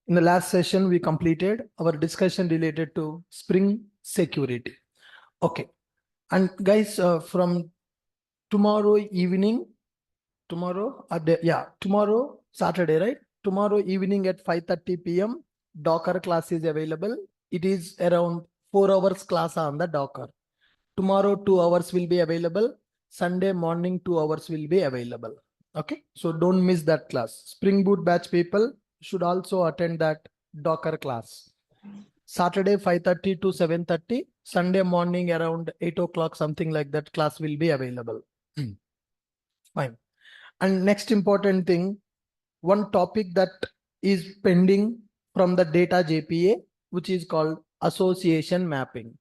In the last session, we completed our discussion related to Spring security. Okay. And guys, from tomorrow evening, tomorrow, Saturday, right? Tomorrow evening at 5:30 p.m., Docker class is available. It is around 4 hours class on the Docker. Tomorrow, 2 hours will be available. Sunday morning, 2 hours will be available. Okay. So don't miss that class. Spring Boot batch people should also attend that Docker class. Saturday 5:30 to 7:30, Sunday morning around 8 o'clock, something like that class will be available. Fine. And next important thing, one topic that is pending from the data JPA, which is called association mapping.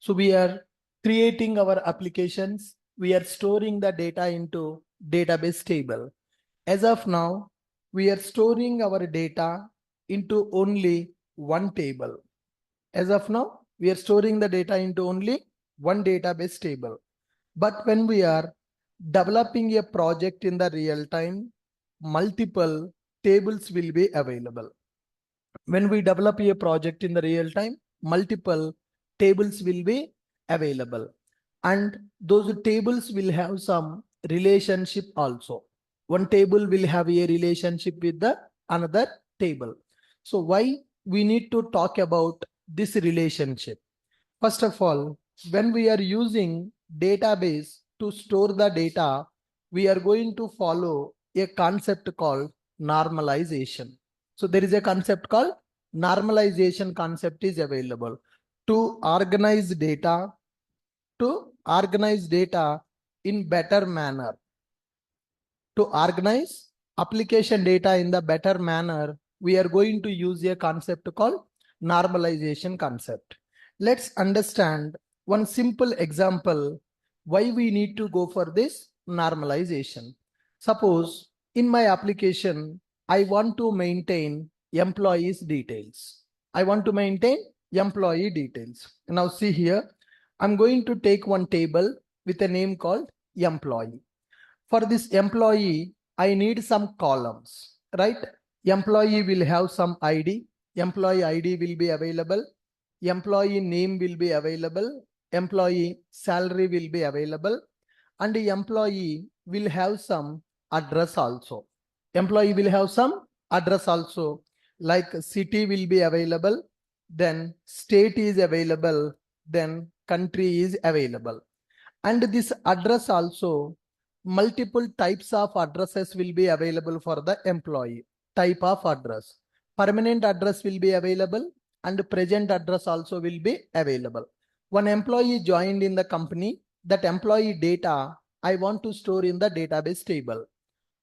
So we are creating our applications. We are storing the data into database table. As of now, we are storing our data into only one table. As of now, we are storing the data into only one database table. But when we are developing a project in the real time, multiple tables will be available. When we develop a project in the real time, multiple tables will be available. And those tables will have some relationship also. One table will have a relationship with the another table. So why we need to talk about this relationship? First of all, when we are using database to store the data, we are going to follow a concept called normalization. So there is a concept called normalization concept is available to organize data in better manner. To organize application data in the better manner, we are going to use a concept called normalization concept. Let's understand one simple example why we need to go for this normalization. Suppose in my application, I want to maintain employees details. I want to maintain employee details. Now see here, I'm going to take one table with a name called employee. For this employee, I need some columns, right? Employee will have some ID. Employee ID will be available. Employee name will be available. Employee salary will be available. And the employee will have some address also. Employee will have some address also, like city will be available, then state is available, then country is available. And this address also, multiple types of addresses will be available for the employee. Type of address. Permanent address will be available and present address also will be available. One employee joined in the company, that employee data I want to store in the database table.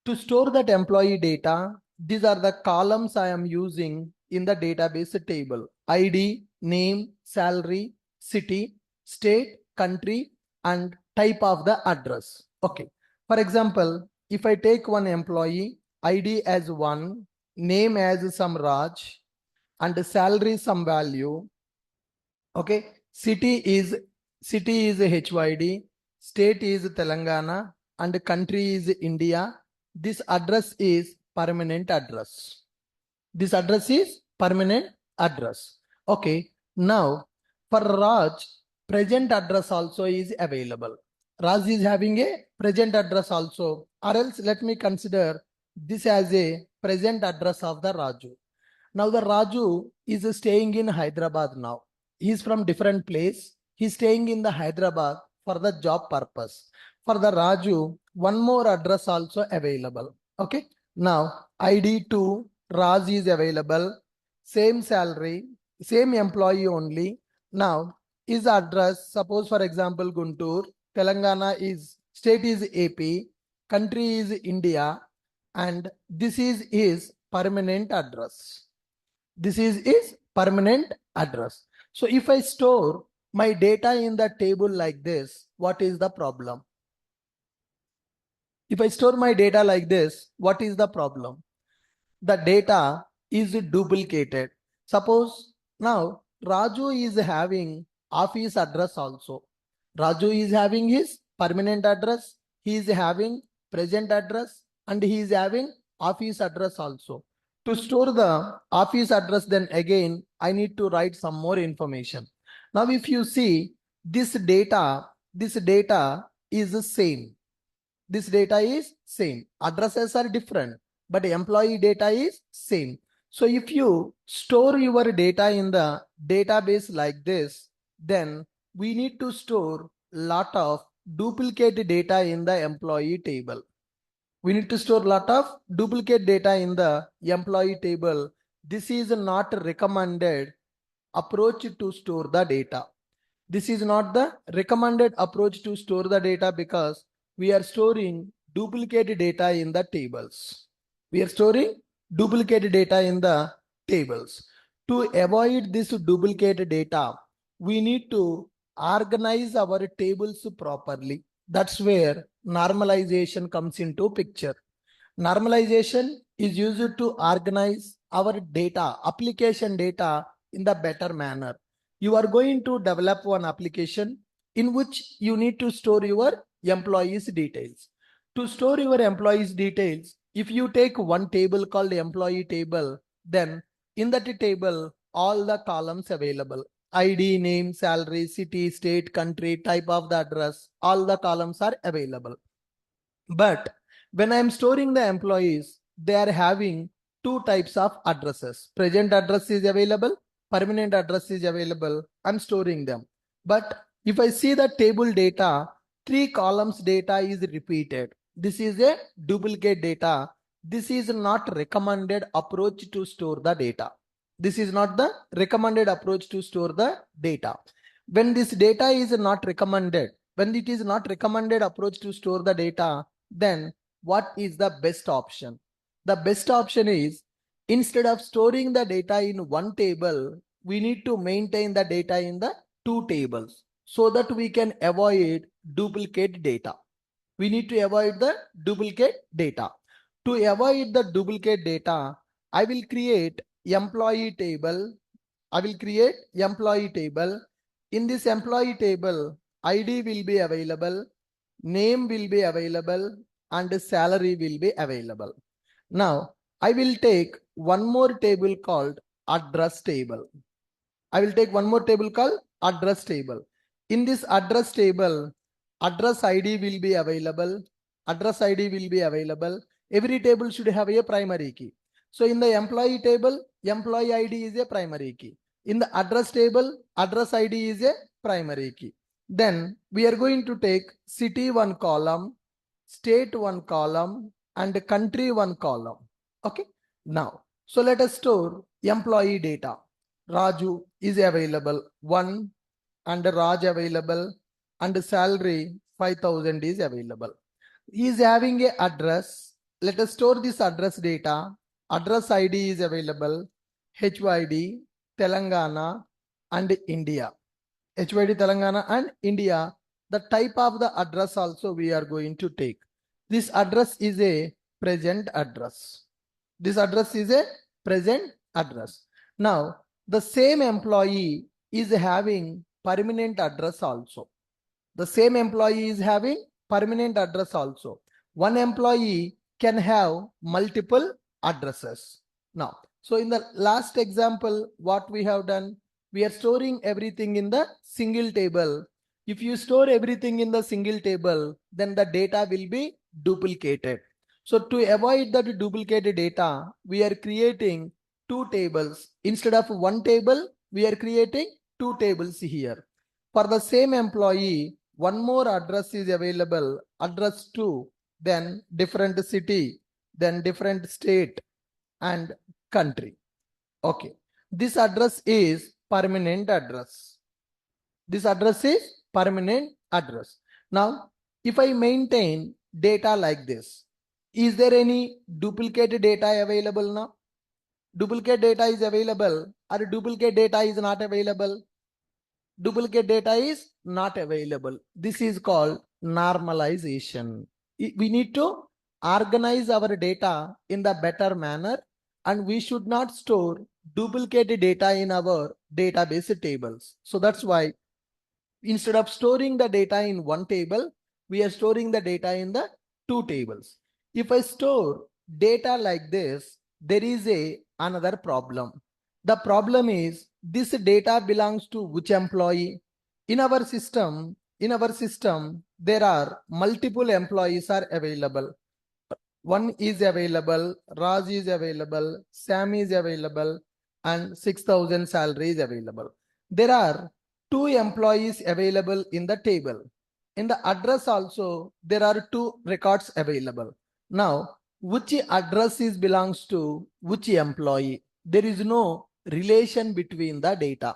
To store that employee data, these are the columns I am using in the database table. ID, name, salary, city, state, country, and type of the address. Okay. For example, if I take one employee, ID as 1, name as some Raj, and salary some value. Okay. City is HYD, state is Telangana, and country is India. This address is permanent address. This address is permanent address. Okay. Now for Raj, present address also is available. Raj is having a present address also, or else let me consider this as a present address of the Raju. Now the Raju is staying in Hyderabad now. He is from different place. He is staying in the Hyderabad for the job purpose. For the Raju, one more address also available. Okay. Now ID 2, Raj is available. Same salary, same employee only. Now his address, suppose for example Guntur, Telangana is, state is AP, country is India, and this is his permanent address. This is his permanent address. So if I store my data in the table like this, what is the problem? If I store my data like this, what is the problem? The data is duplicated. Suppose now Raju is having office address also. Raju is having his permanent address. He is having present address and he is having office address also. To store the office address, then again, I need to write some more information. Now, if you see this data is the same. This data is same. Addresses are different, but employee data is same. So if you store your data in the database like this, then we need to store lot of duplicate data in the employee table. We need to store lot of duplicate data in the employee table. This is not recommended approach to store the data. This is not the recommended approach to store the data because we are storing duplicate data in the tables. We are storing duplicate data in the tables. To avoid this duplicate data, we need to organize our tables properly. That's where normalization comes into picture. Normalization is used to organize our data, application data in the better manner. You are going to develop one application in which you need to store your employees details. To store your employees details, if you take one table called employee table, then in that table, all the columns available. ID, name, salary, city, state, country, type of the address, all the columns are available. But when I'm storing the employees, they are having two types of addresses. Present address is available, permanent address is available. I'm storing them. But if I see the table data, 3 columns data is repeated. This is a duplicate data. This is not recommended approach to store the data. This is not the recommended approach to store the data. When this data is not recommended, when it is not recommended approach to store the data, then what is the best option? The best option is, instead of storing the data in one table, we need to maintain the data in the 2 tables so that we can avoid duplicate data. We need to avoid the duplicate data. To avoid the duplicate data, I will create employee table. I will create employee table. In this employee table, ID will be available, name will be available, and salary will be available. Now, I will take one more table called address table. I will take one more table called address table. In this address table, address ID will be available. Address ID will be available. Every table should have a primary key. So in the employee table, employee ID is a primary key. In the address table, address ID is a primary key. Then we are going to take city one column, state one column, and country one column. Okay. Now, so let us store employee data. Raju is available 1 and Raj available and salary 5,000 is available. He is having a address. Let us store this address data. Address ID is available. HYD, Telangana and India. HYD, Telangana and India. The type of the address also we are going to take. This address is a present address. This address is a present address. Now, the same employee is having permanent address also. The same employee is having permanent address also. One employee can have multiple addresses. Now, so in the last example, what we have done, we are storing everything in the single table. If you store everything in the single table, then the data will be duplicated. So to avoid that duplicated data, we are creating 2 tables. Instead of one table, we are creating 2 tables here. For the same employee, one more address is available, address 2, then different city, then different state and country. Okay. This address is permanent address. This address is permanent address. Now, if I maintain data like this, is there any duplicate data available now? Duplicate data is available or duplicate data is not available? Duplicate data is not available. This is called normalization. We need to organize our data in the better manner, and we should not store duplicate data in our database tables. So that's why instead of storing the data in one table, we are storing the data in the 2 tables. If I store data like this, there is another problem. The problem is this data belongs to which employee? In our system, there are multiple employees are available. One is available, Raj is available, Sam is available, and 6,000 salary is available. There are 2 employees available in the table. In the address also, there are 2 records available. Now, which address is belongs to which employee? There is no relation between the data.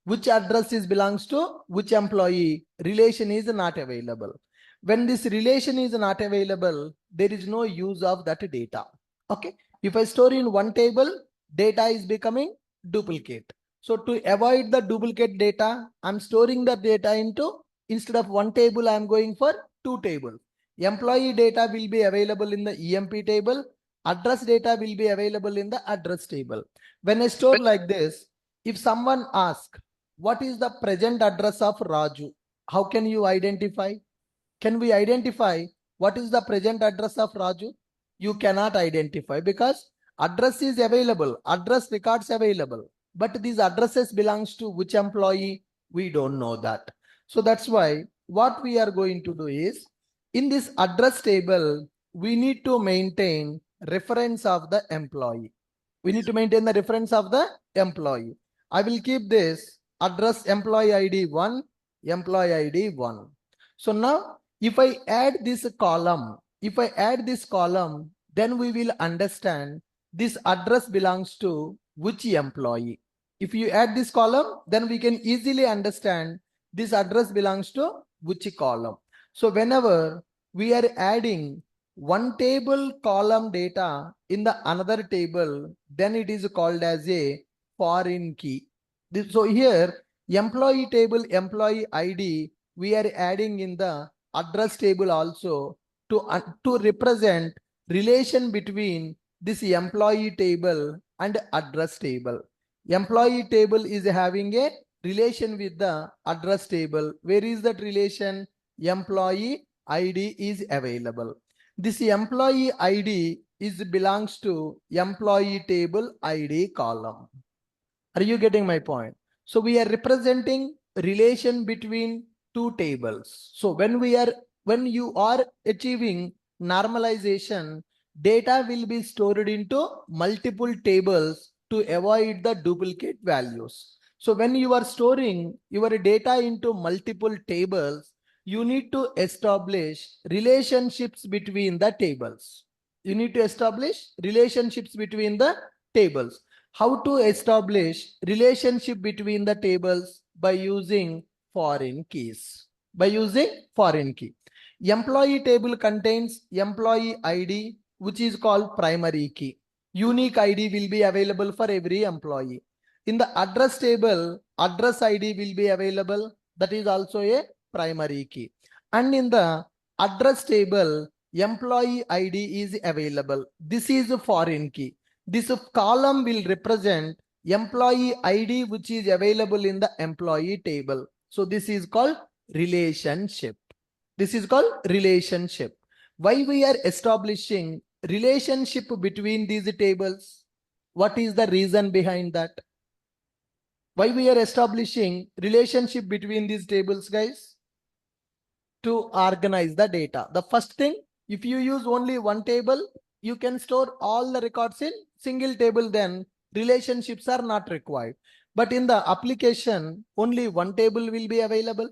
Which address is belongs to which employee? Relation is not available. When this relation is not available, there is no use of that data. Okay. If I store in one table, data is becoming duplicate. So to avoid the duplicate data, I'm storing the data into, instead of one table, I'm going for 2 tables. Employee data will be available in the EMP table. Address data will be available in the address table. When I store like this, if someone asks, what is the present address of Raju? How can you identify? Can we identify what is the present address of Raju? You cannot identify because address is available, address records available, but these addresses belongs to which employee? We don't know that. So that's why what we are going to do is, in this address table, we need to maintain reference of the employee. We need to maintain the reference of the employee. I will keep this address employee ID 1, employee ID 1. So now if I add this column, then we will understand this address belongs to which employee. If you add this column, then we can easily understand this address belongs to which column. So whenever we are adding one table column data in the another table, then it is called as a foreign key. So here, employee table, employee ID, we are adding in the address table also to represent relation between this employee table and address table. Employee table is having a relation with the address table. Where is that relation? Employee ID is available. This employee ID is belongs to employee table ID column. Are you getting my point? So we are representing relation between 2 tables. So when you are achieving normalization, data will be stored into multiple tables to avoid the duplicate values. So when you are storing your data into multiple tables, you need to establish relationships between the tables. You need to establish relationships between the tables. How to establish relationship between the tables? By using foreign keys. By using foreign key. Employee table contains employee ID, which is called primary key. Unique ID will be available for every employee. In the address table, address ID will be available. That is also a primary key. And in the address table, employee ID is available. This is a foreign key. This column will represent employee ID, which is available in the employee table. So this is called relationship. This is called relationship. Why we are establishing relationship between these tables? What is the reason behind that? Why we are establishing relationship between these tables, guys? To organize the data. The first thing, if you use only one table, you can store all the records in single table, then relationships are not required. But in the application, only one table will be available.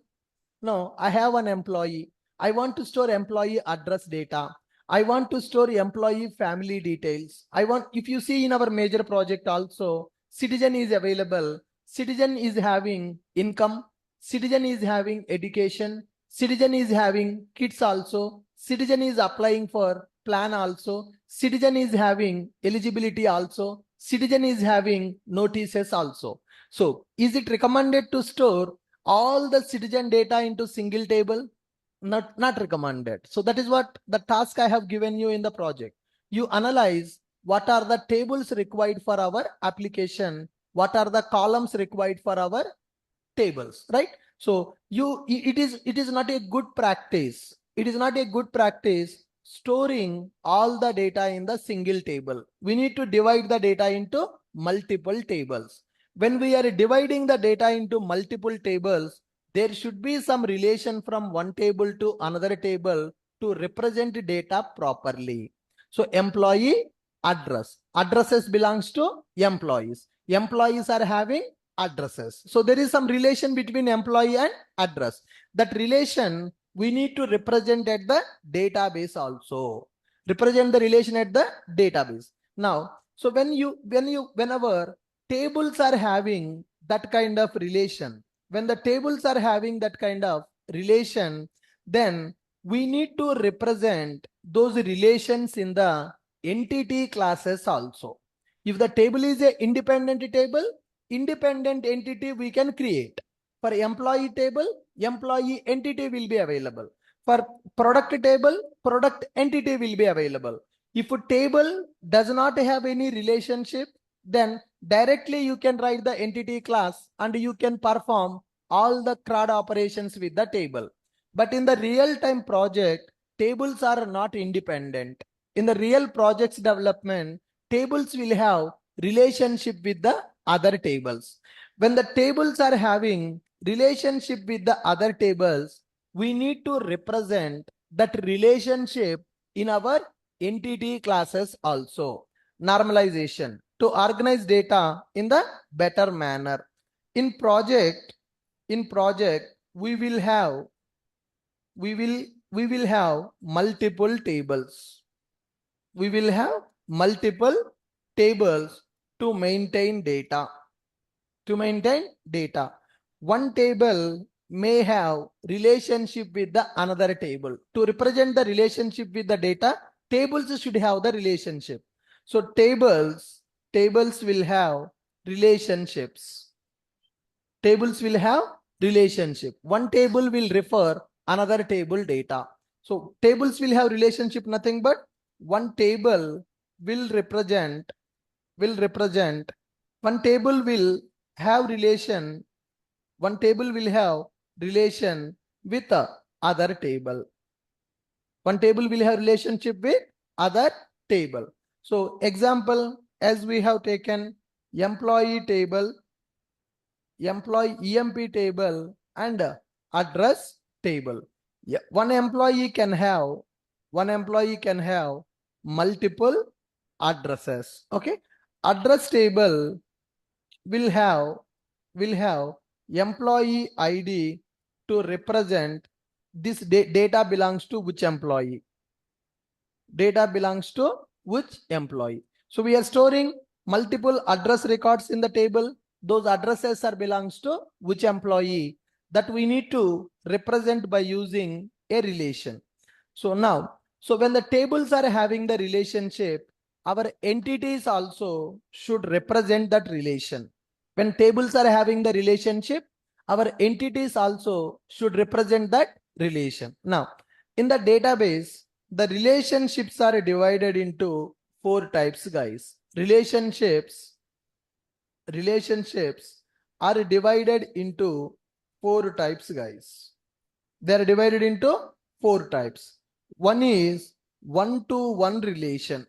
No, I have an employee. I want to store employee address data. I want to store employee family details. If you see in our major project also, citizen is available. Citizen is having income. Citizen is having education. Citizen is having kids also. Citizen is applying for plan also. Citizen is having eligibility also. Citizen is having notices also. So is it recommended to store all the citizen data into single table? Not recommended. So that is what the task I have given you in the project. You analyze what are the tables required for our application, what are the columns required for our tables, right? So it is not a good practice. It is not a good practice storing all the data in the single table. We need to divide the data into multiple tables. When we are dividing the data into multiple tables, there should be some relation from one table to another table to represent data properly. So employee address. Addresses belongs to employees. Employees are having addresses. So there is some relation between employee and address. That relation we need to represent at the database also. Represent the relation at the database. Now, so whenever tables are having that kind of relation, when the tables are having that kind of relation, then we need to represent those relations in the entity classes also. If the table is a independent table, independent entity we can create. For employee table, employee entity will be available. For product table, product entity will be available. If a table does not have any relationship, then directly you can write the entity class and you can perform all the CRUD operations with the table. But in the real-time project, tables are not independent. In the real projects development, tables will have relationship with the other tables. When the tables are having relationship with the other tables, we need to represent that relationship in our entity classes also. Normalization to organize data in the better manner. In project, we will have multiple tables. We will have multiple tables to maintain data. One table may have relationship with the another table. To represent the relationship with the data, tables should have the relationship. So tables will have relationships. Tables will have relationship. One table will refer another table data. So tables will have relationship, nothing but one table will represent, one table will have relation with the other table. One table will have relationship with other table. So example, as we have taken employee table, employee EMP table and address table. Yeah, one employee can have multiple addresses. Okay, address table will have employee ID to represent this data belongs to which employee. So we are storing multiple address records in the table. Those addresses are belongs to which employee, that we need to represent by using a relation. So now, so when the tables are having the relationship, our entities also should represent that relation. When tables are having the relationship, our entities also should represent that relation. Now, in the database, the relationships are divided into 4 types, guys. Relationships are divided into 4 types, guys. They are divided into 4 types. One is one-to-one relation.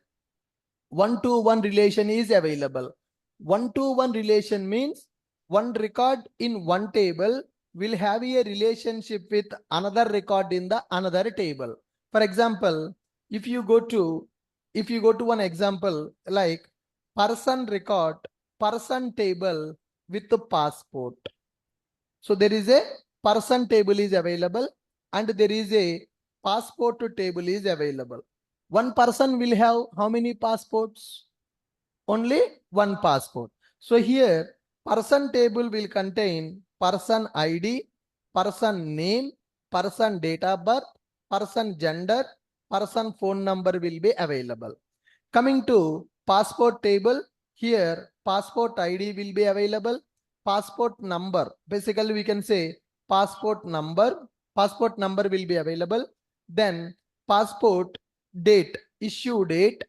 One-to-one relation is available. One-to-one relation means one record in one table will have a relationship with another record in the another table. For example, if you go to one example like person table with the passport. So there is a person table is available and there is a passport table is available. One person will have how many passports? Only one passport. So here person table will contain person ID, person name, person date of birth, person gender, person phone number will be available. Coming to passport table, here passport ID will be available, passport number, basically we can say passport number will be available. Then passport date, issue date,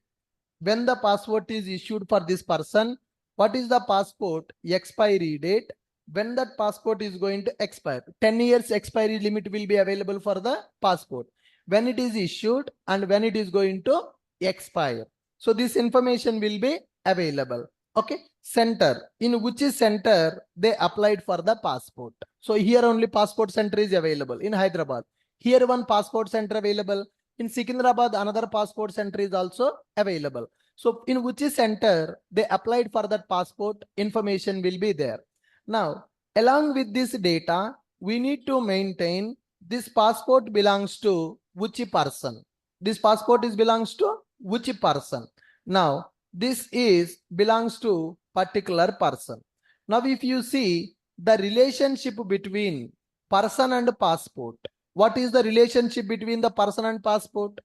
when the passport is issued for this person, what is the passport expiry date, when that passport is going to expire. 10 years expiry limit will be available for the passport. when it is issued, and when it is going to expire. So this information will be available. Okay, center, in which center they applied for the passport. So here only passport center is available in Hyderabad. Here one passport center available. In Secunderabad, another passport center is also available. So in which center they applied for that passport, information will be there. Now, along with this data, we need to maintain this passport belongs to which person. This passport is belongs to which person. Now, this is belongs to particular person. Now, if you see the relationship between person and passport, what is the relationship between the person and passport?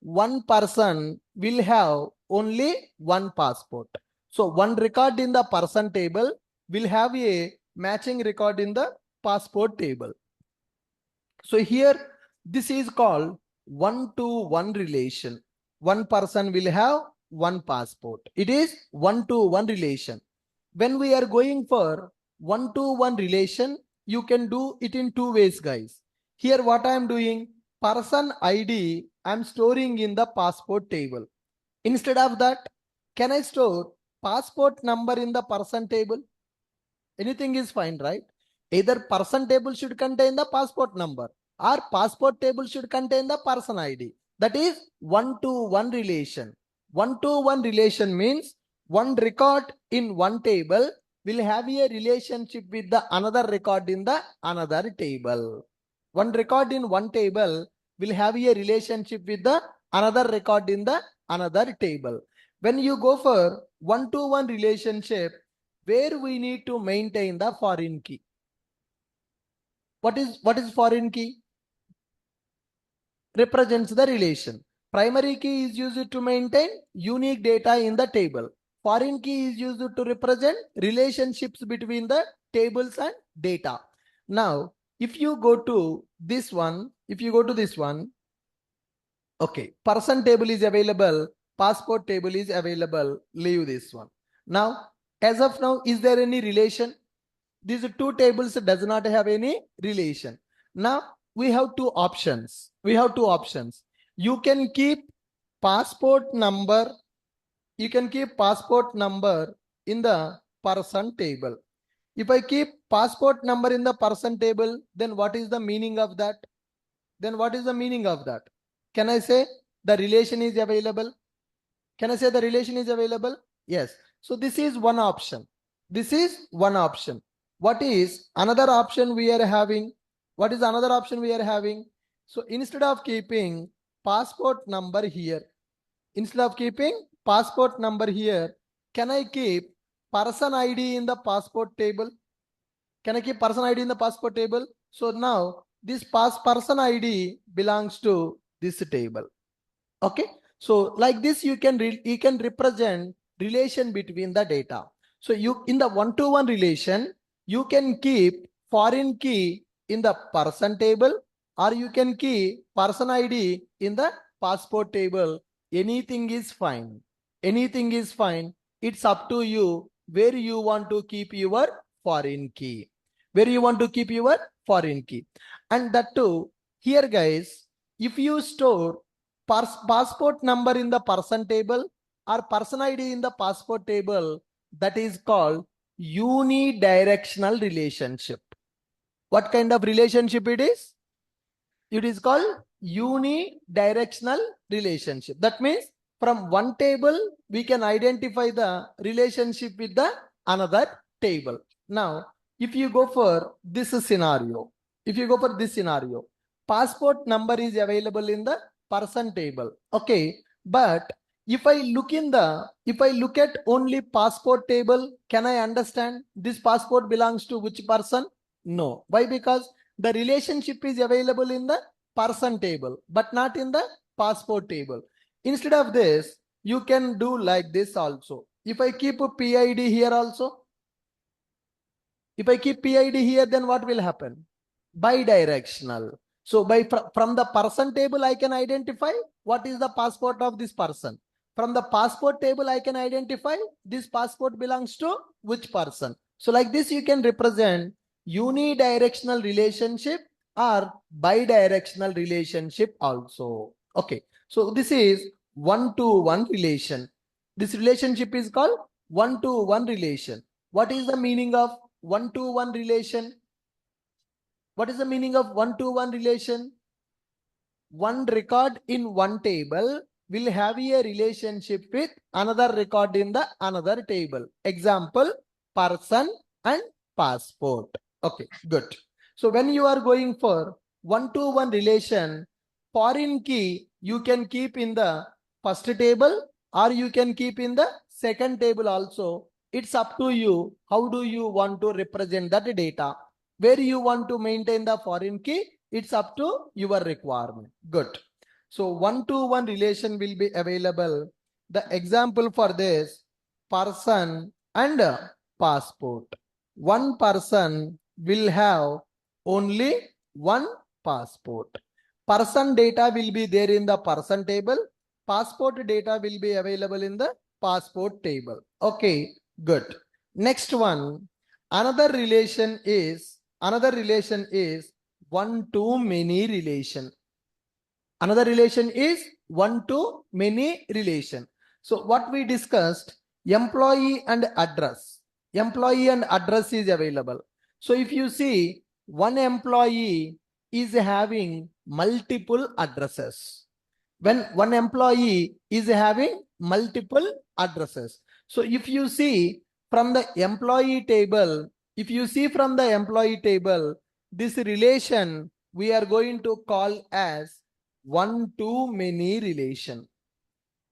One person will have only one passport. So one record in the person table will have a matching record in the passport table. So here this is called one-to-one relation. One person will have one passport. It is one-to-one relation. When we are going for one-to-one relation, you can do it in two ways, guys. Here what I am doing, person ID I am storing in the passport table. Instead of that, can I store passport number in the person table? Anything is fine, right? Either person table should contain the passport number or passport table should contain the person ID. That is one-to-one relation. One-to-one relation means one record in one table will have a relationship with the another record in the another table. One record in one table will have a relationship with the another record in the another table. When you go for one-to-one relationship, where we need to maintain the foreign key. What is foreign key? Represents the relation. Primary key is used to maintain unique data in the table. Foreign key is used to represent relationships between the tables and data. Now, if you go to this one, okay, person table is available, passport table is available, leave this one. Now, as of now, is there any relation? These two tables does not have any relation. Now, we have two options. You can keep passport number. You can keep passport number in the person table. If I keep passport number in the person table, then what is the meaning of that? Can I say the relation is available? Yes. So this is one option. What is another option we are having? So instead of keeping passport number here, can I keep person ID in the passport table? So now this person ID belongs to this table. Okay. So like this, you can represent relation between the data. So you in the one-to-one relation, you can keep foreign key in the person table, or you can keep person ID in the passport table. Anything is fine. It's up to you where you want to keep your foreign key. And that too, here guys, if you store passport number in the person table or person ID in the passport table, that is called unidirectional relationship. What kind of relationship it is? It is called unidirectional relationship. That means from one table, we can identify the relationship with the another table. Now, if you go for this scenario, passport number is available in the person table. Okay, but if I look at only passport table, can I understand this passport belongs to which person? No. Why? Because the relationship is available in the person table, but not in the passport table. Instead of this, you can do like this also. If I keep a PID here also, then what will happen? Bidirectional. So from the person table, I can identify what is the passport of this person. From the passport table, I can identify this passport belongs to which person. So like this, you can represent unidirectional relationship or bidirectional relationship also. Okay, so this is one-to-one relation. This relationship is called one-to-one relation. What is the meaning of one-to-one relation? What is the meaning of one-to-one relation? One record in one table will have a relationship with another record in the another table. Example, person and passport. Okay, good. So when you are going for one-to-one relation, foreign key you can keep in the first table or you can keep in the second table also. It's up to you. How do you want to represent that data? Where you want to maintain the foreign key, it's up to your requirement. Good. So one-to-one relation will be available. The example for this, person and passport. One person will have only one passport. Person data will be there in the person table. Passport data will be available in the passport table. Okay, good. Next one, another relation is one-to-many relation. Another relation is one-to-many relation. So what we discussed, employee and address. Employee and address is available. So if you see, one employee is having multiple addresses. When one employee is having multiple addresses. So if you see from the employee table, this relation we are going to call as one-to-many relation.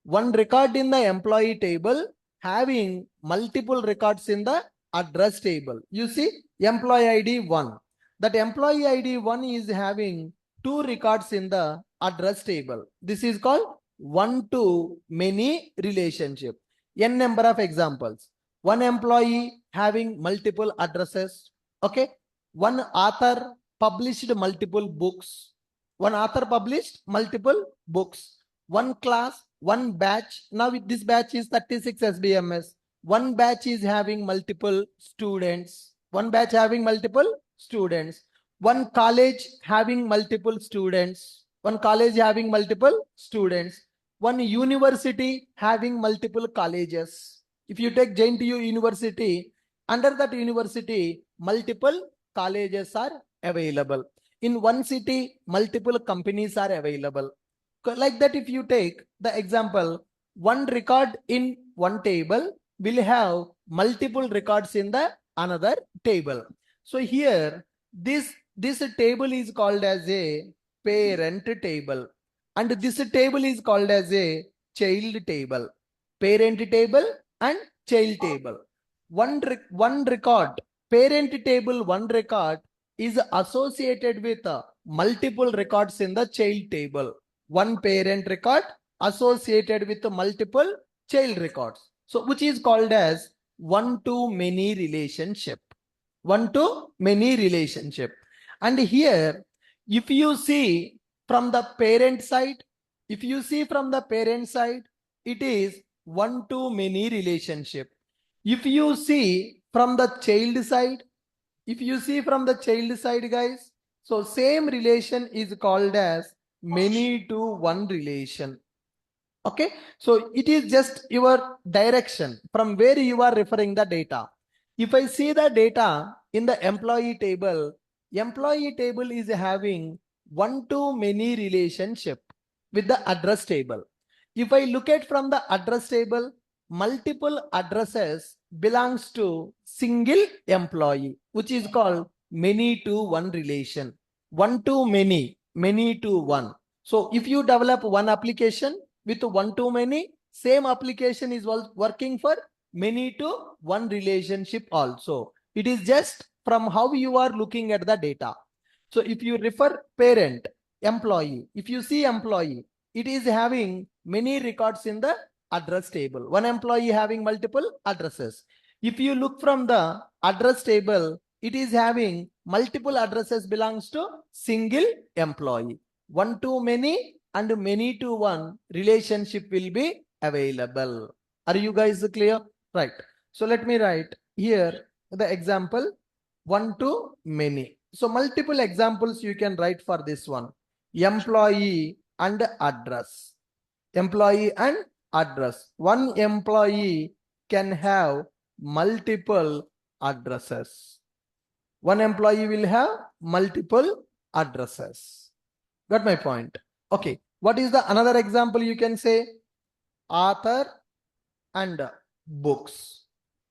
One record in the employee table having multiple records in the address table. You see, employee ID 1. That employee ID 1 is having two records in the address table. This is called one-to-many relationship. N number of examples. One employee having multiple addresses. Okay. One author published multiple books. One author published multiple books. One class, one batch. Now this batch is 36 SBMS. One batch is having multiple students. One batch having multiple students. One college having multiple students. One college having multiple students. One university having multiple colleges. If you take JNTU University, under that university, multiple colleges are available. In one city, multiple companies are available. Like that, if you take the example, one record in one table will have multiple records in the another table. So here, this table is called as a parent table, and this table is called as a child table. Parent table and child table. One record, parent table, one record is associated with multiple records in the child table. One parent record associated with multiple child records. So which is called as one-to-many relationship. One-to-many relationship. And here, if you see from the parent side, it is one-to-many relationship. If you see from the child side, guys, so same relation is called as many-to-one relation. Okay, so it is just your direction from where you are referring the data. If I see the data in the employee table is having one-to-many relationship with the address table. If I look at from the address table, multiple addresses belongs to single employee, which is called many-to-one relation. One-to-many, many-to-one. So if you develop one application with one-to-many, same application is working for many-to-one relationship also. It is just from how you are looking at the data. So if you refer parent, employee, if you see employee, it is having many records in the address table. One employee having multiple addresses. If you look from the address table, it is having multiple addresses belongs to single employee. One-to-many and many-to-one relationship will be available. Are you guys clear? Right. So let me write here the example one-to-many. So multiple examples you can write for this one. Employee and address. Employee and address. One employee can have multiple addresses. One employee will have multiple addresses. Got my point? Okay. What is the another example you can say? Author and books.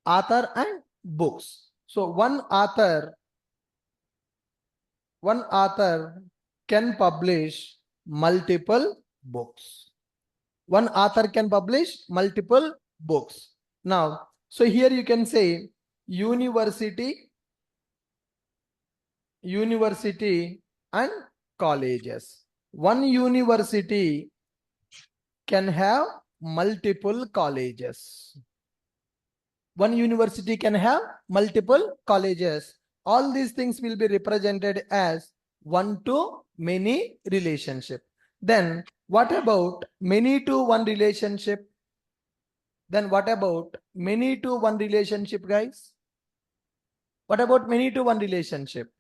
Author and books. So one author can publish multiple books. One author can publish multiple books. Now, so here you can say university and colleges. One university can have multiple colleges. One university can have multiple colleges. All these things will be represented as one-to-many relationship. Then what about many-to-one relationship? Then what about many-to-one relationship, guys? What about many-to-one relationship?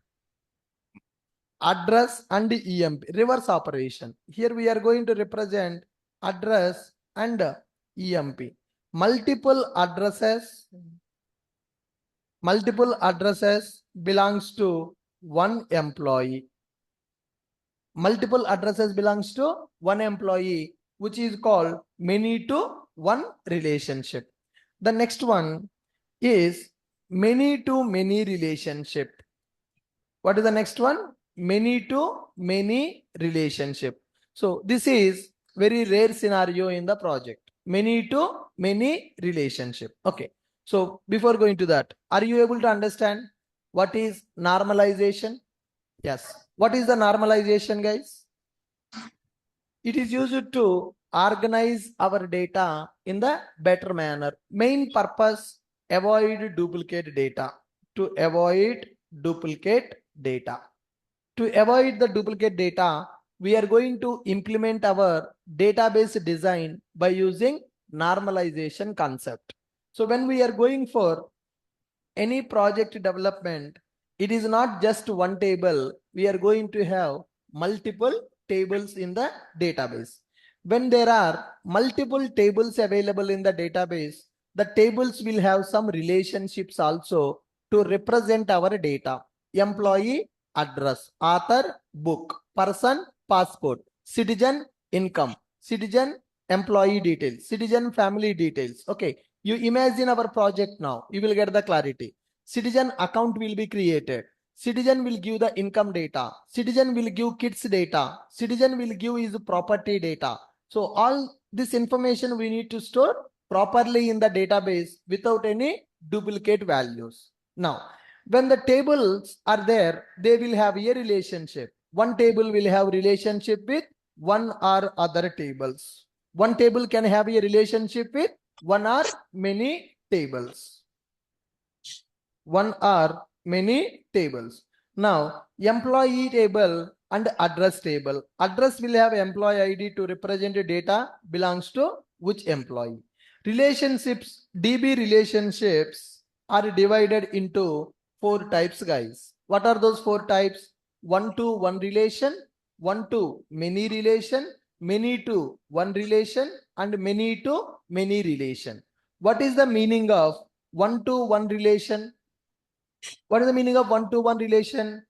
Address and EMP, reverse operation. Here we are going to represent address and EMP. Multiple addresses belongs to one employee. Multiple addresses belongs to one employee, which is called many-to-one relationship. The next one is many-to-many relationship. What is the next one? Many-to-many relationship. So this is very rare scenario in the project. Many-to-many relationship. Okay. So before going to that, are you able to understand what is normalization? Yes. What is the normalization, guys? It is used to organize our data in the better manner. Main purpose, avoid duplicate data. To avoid duplicate data. To avoid the duplicate data, we are going to implement our database design by using normalization concept. So when we are going for any project development, it is not just one table. We are going to have multiple tables in the database. When there are multiple tables available in the database, the tables will have some relationships also to represent our data. Employee, address, author, book, person, passport, citizen, income, citizen, employee details, citizen, family details. Okay. You imagine our project now, you will get the clarity. Citizen account will be created. Citizen will give the income data. Citizen will give kids data. Citizen will give his property data. So all this information we need to store properly in the database without any duplicate values. Now, when the tables are there, they will have a relationship. One table will have relationship with one or other tables. One table can have a relationship with one or many tables. One or many tables. Now, employee table and address table. Address will have employee ID to represent the data belongs to which employee. Relationships, DB relationships are divided into 4 types, guys. What are those 4 types? One-to-one relation, one-to-many relation, many-to-one relation, and many-to-many relation. What is the meaning of one-to-one relation? What is the meaning of one-to-one relation?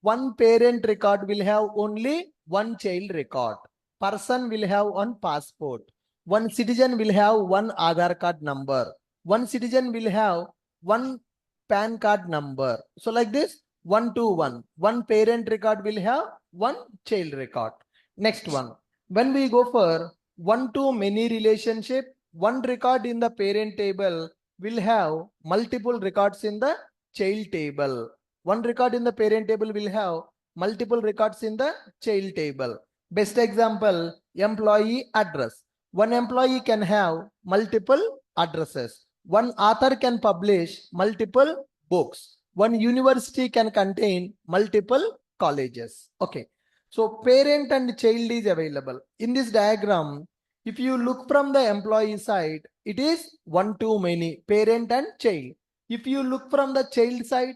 One parent record will have only one child record. Person will have one passport. One citizen will have one Aadhaar card number. One citizen will have one PAN card number. So like this, one-to-one. One parent record will have one child record. Next one. When we go for one-to-many relationship, one record in the parent table will have multiple records in the child table. One record in the parent table will have multiple records in the child table. Best example, employee address. One employee can have multiple addresses. One author can publish multiple books. One university can contain multiple colleges. Okay. So parent and child is available. In this diagram, if you look from the employee side, it is one-to-many, parent and child. If you look from the child side,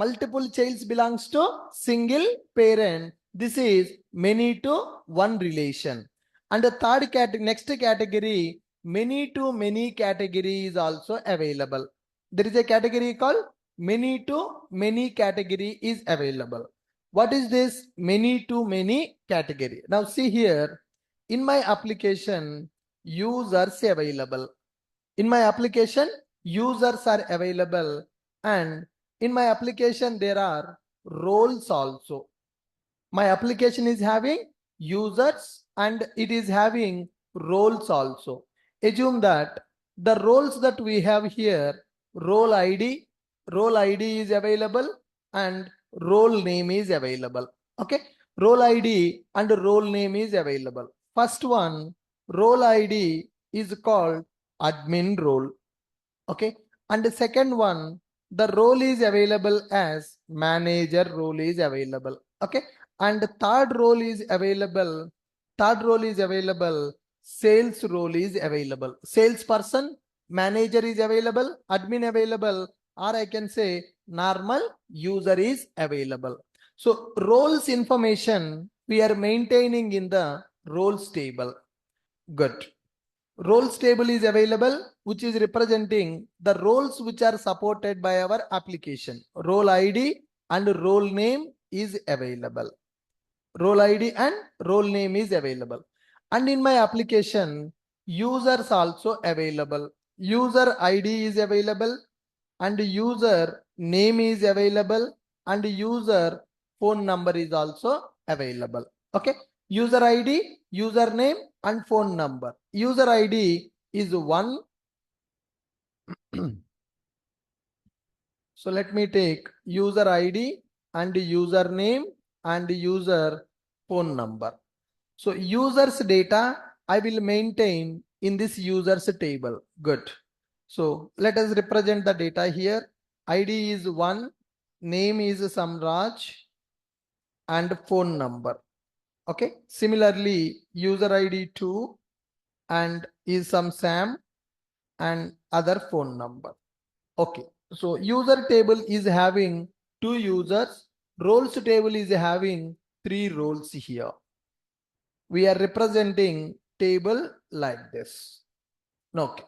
multiple childs belongs to single parent. This is many to one relation. And the third category, next category, many to many category is also available. There is a category called many to many category is available. What is this many to many category? Now see here, in my application, users available. In my application, users are available, and in my application there are roles also. My application is having users and it is having roles also. Assume that the roles that we have here, role ID is available and role name is available. Okay, role ID and role name is available. First one, role ID is called admin role. Okay, and the second one, the role is available as manager role is available. Okay, and the third role is available, sales role is available. Salesperson, manager is available, admin available, or I can say normal user is available. So roles information we are maintaining in the roles table. Good. Roles table is available, which is representing the roles which are supported by our application. Role ID and role name is available. Role ID and role name is available. And in my application, users also available. User ID is available and user name is available and user phone number is also available. Okay. User ID, username and phone number. User ID is 1. So let me take user ID and username and user phone number. So users data I will maintain in this users table. Good. So let us represent the data here. ID is 1, name is Samraj and phone number. Okay. Similarly, user ID 2 and is some Sam and other phone number. Okay. So user table is having 2 users. Roles table is having 3 roles here. We are representing table like this. Okay.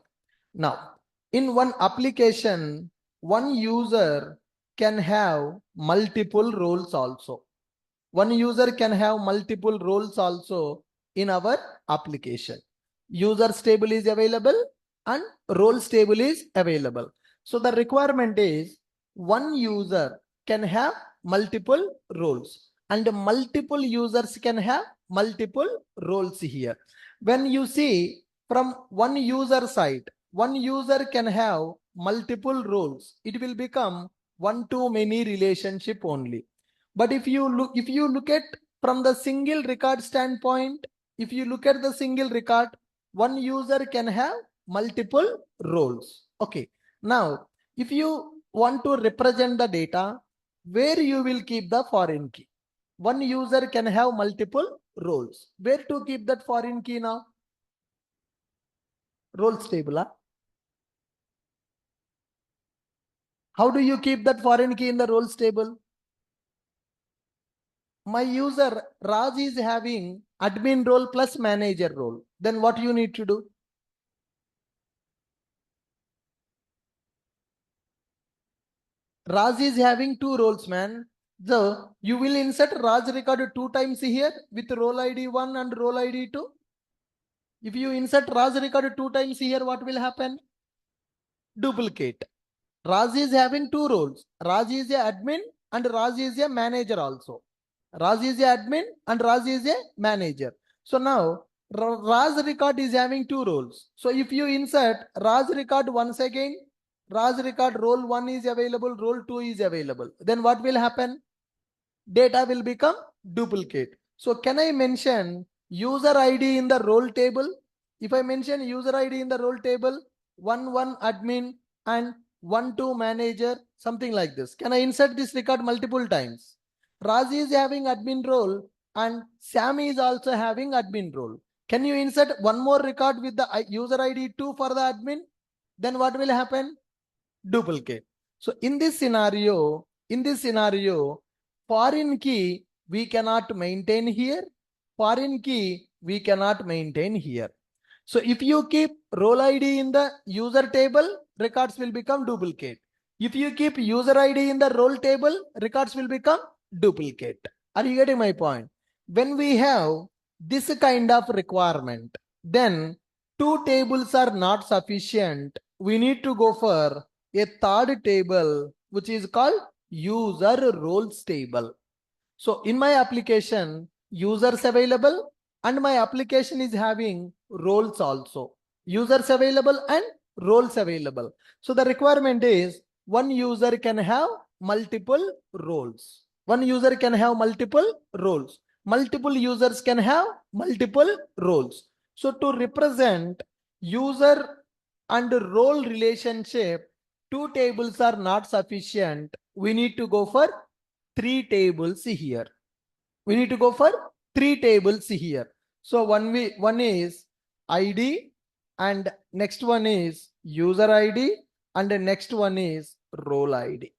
Now, in one application, one user can have multiple roles also. One user can have multiple roles also in our application. Users table is available and roles table is available. So the requirement is one user can have multiple roles and multiple users can have multiple roles here. When you see from one user side, one user can have multiple roles. It will become one-to-many relationship only. But if you look at from the single record standpoint, if you look at the single record, one user can have multiple roles. Okay. Now, if you want to represent the data, where you will keep the foreign key? One user can have multiple roles. Where to keep that foreign key now? Roles table. Huh? How do you keep that foreign key in the roles table? My user Raj is having admin role plus manager role. Then what you need to do? Raj is having 2 roles, man. So you will insert Raj record 2 times here with role ID 1 and role ID 2. If you insert Raj record 2 times here, what will happen? Duplicate. Raj is having 2 roles. Raj is a admin and Raj is a manager also. Raj is a admin and Raj is a manager. So now Raj record is having 2 roles. So if you insert Raj record once again, Raj record role 1 is available, role 2 is available. Then what will happen? Data will become duplicate. So can I mention user ID in the role table? If I mention user ID in the role table, 1 admin and 1 manager, something like this. Can I insert this record multiple times? Raj is having admin role and Sam is also having admin role. Can you insert one more record with the user ID 2 for the admin? Then what will happen? Duplicate. So in this scenario, In this scenario, foreign key we cannot maintain here. Foreign key we cannot maintain here. So if you keep role ID in the user table, records will become duplicate. If you keep user ID in the role table, records will become duplicate. Are you getting my point? When we have this kind of requirement, then two tables are not sufficient. We need to go for a third table, which is called user roles table. So in my application, users available and my application is having roles also. Users available and roles available. So the requirement is one user can have multiple roles. One user can have multiple roles. Multiple users can have multiple roles. So to represent user and role relationship, two tables are not sufficient. We need to go for three tables here. We need to go for three tables here. So one is ID, and next one is user ID, and the next one is role ID.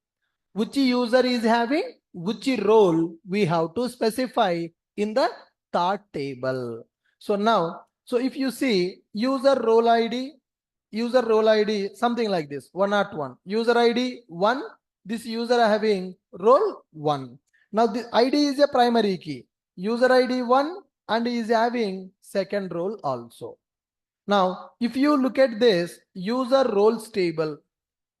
Which user is having which role we have to specify in the third table. So now, so if you see user role ID, something like this, 101. User ID 1, this user having role 1. Now the ID is a primary key. User ID 1 and is having second role also. Now, if you look at this user roles table,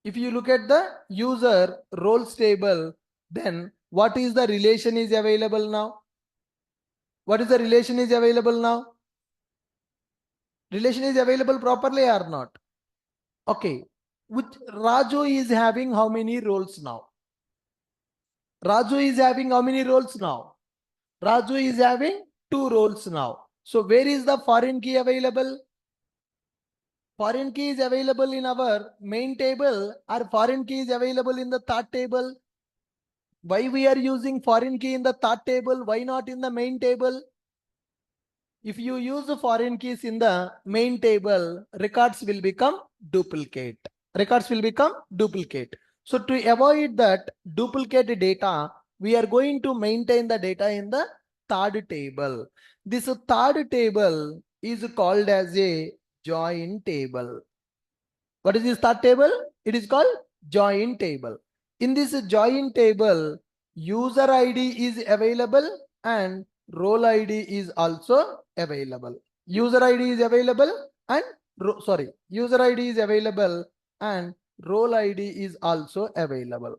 if you look at the user roles table, then what is the relation is available now? What is the relation is available now? Relation is available properly or not? Okay. Which Raju is having how many roles now? Raju is having how many roles now? Raju is having 2 roles now. So where is the foreign key available? Foreign key is available in our main table, or foreign key is available in the third table. Why we are using foreign key in the third table? Why not in the main table? If you use the foreign keys in the main table, records will become duplicate. Records will become duplicate. So to avoid that duplicate data, we are going to maintain the data in the third table. This third table is called as a join table. What is this third table? It is called join table. In this join table, user ID is available and role ID is also available. User ID is available and user ID is available and role ID is also available.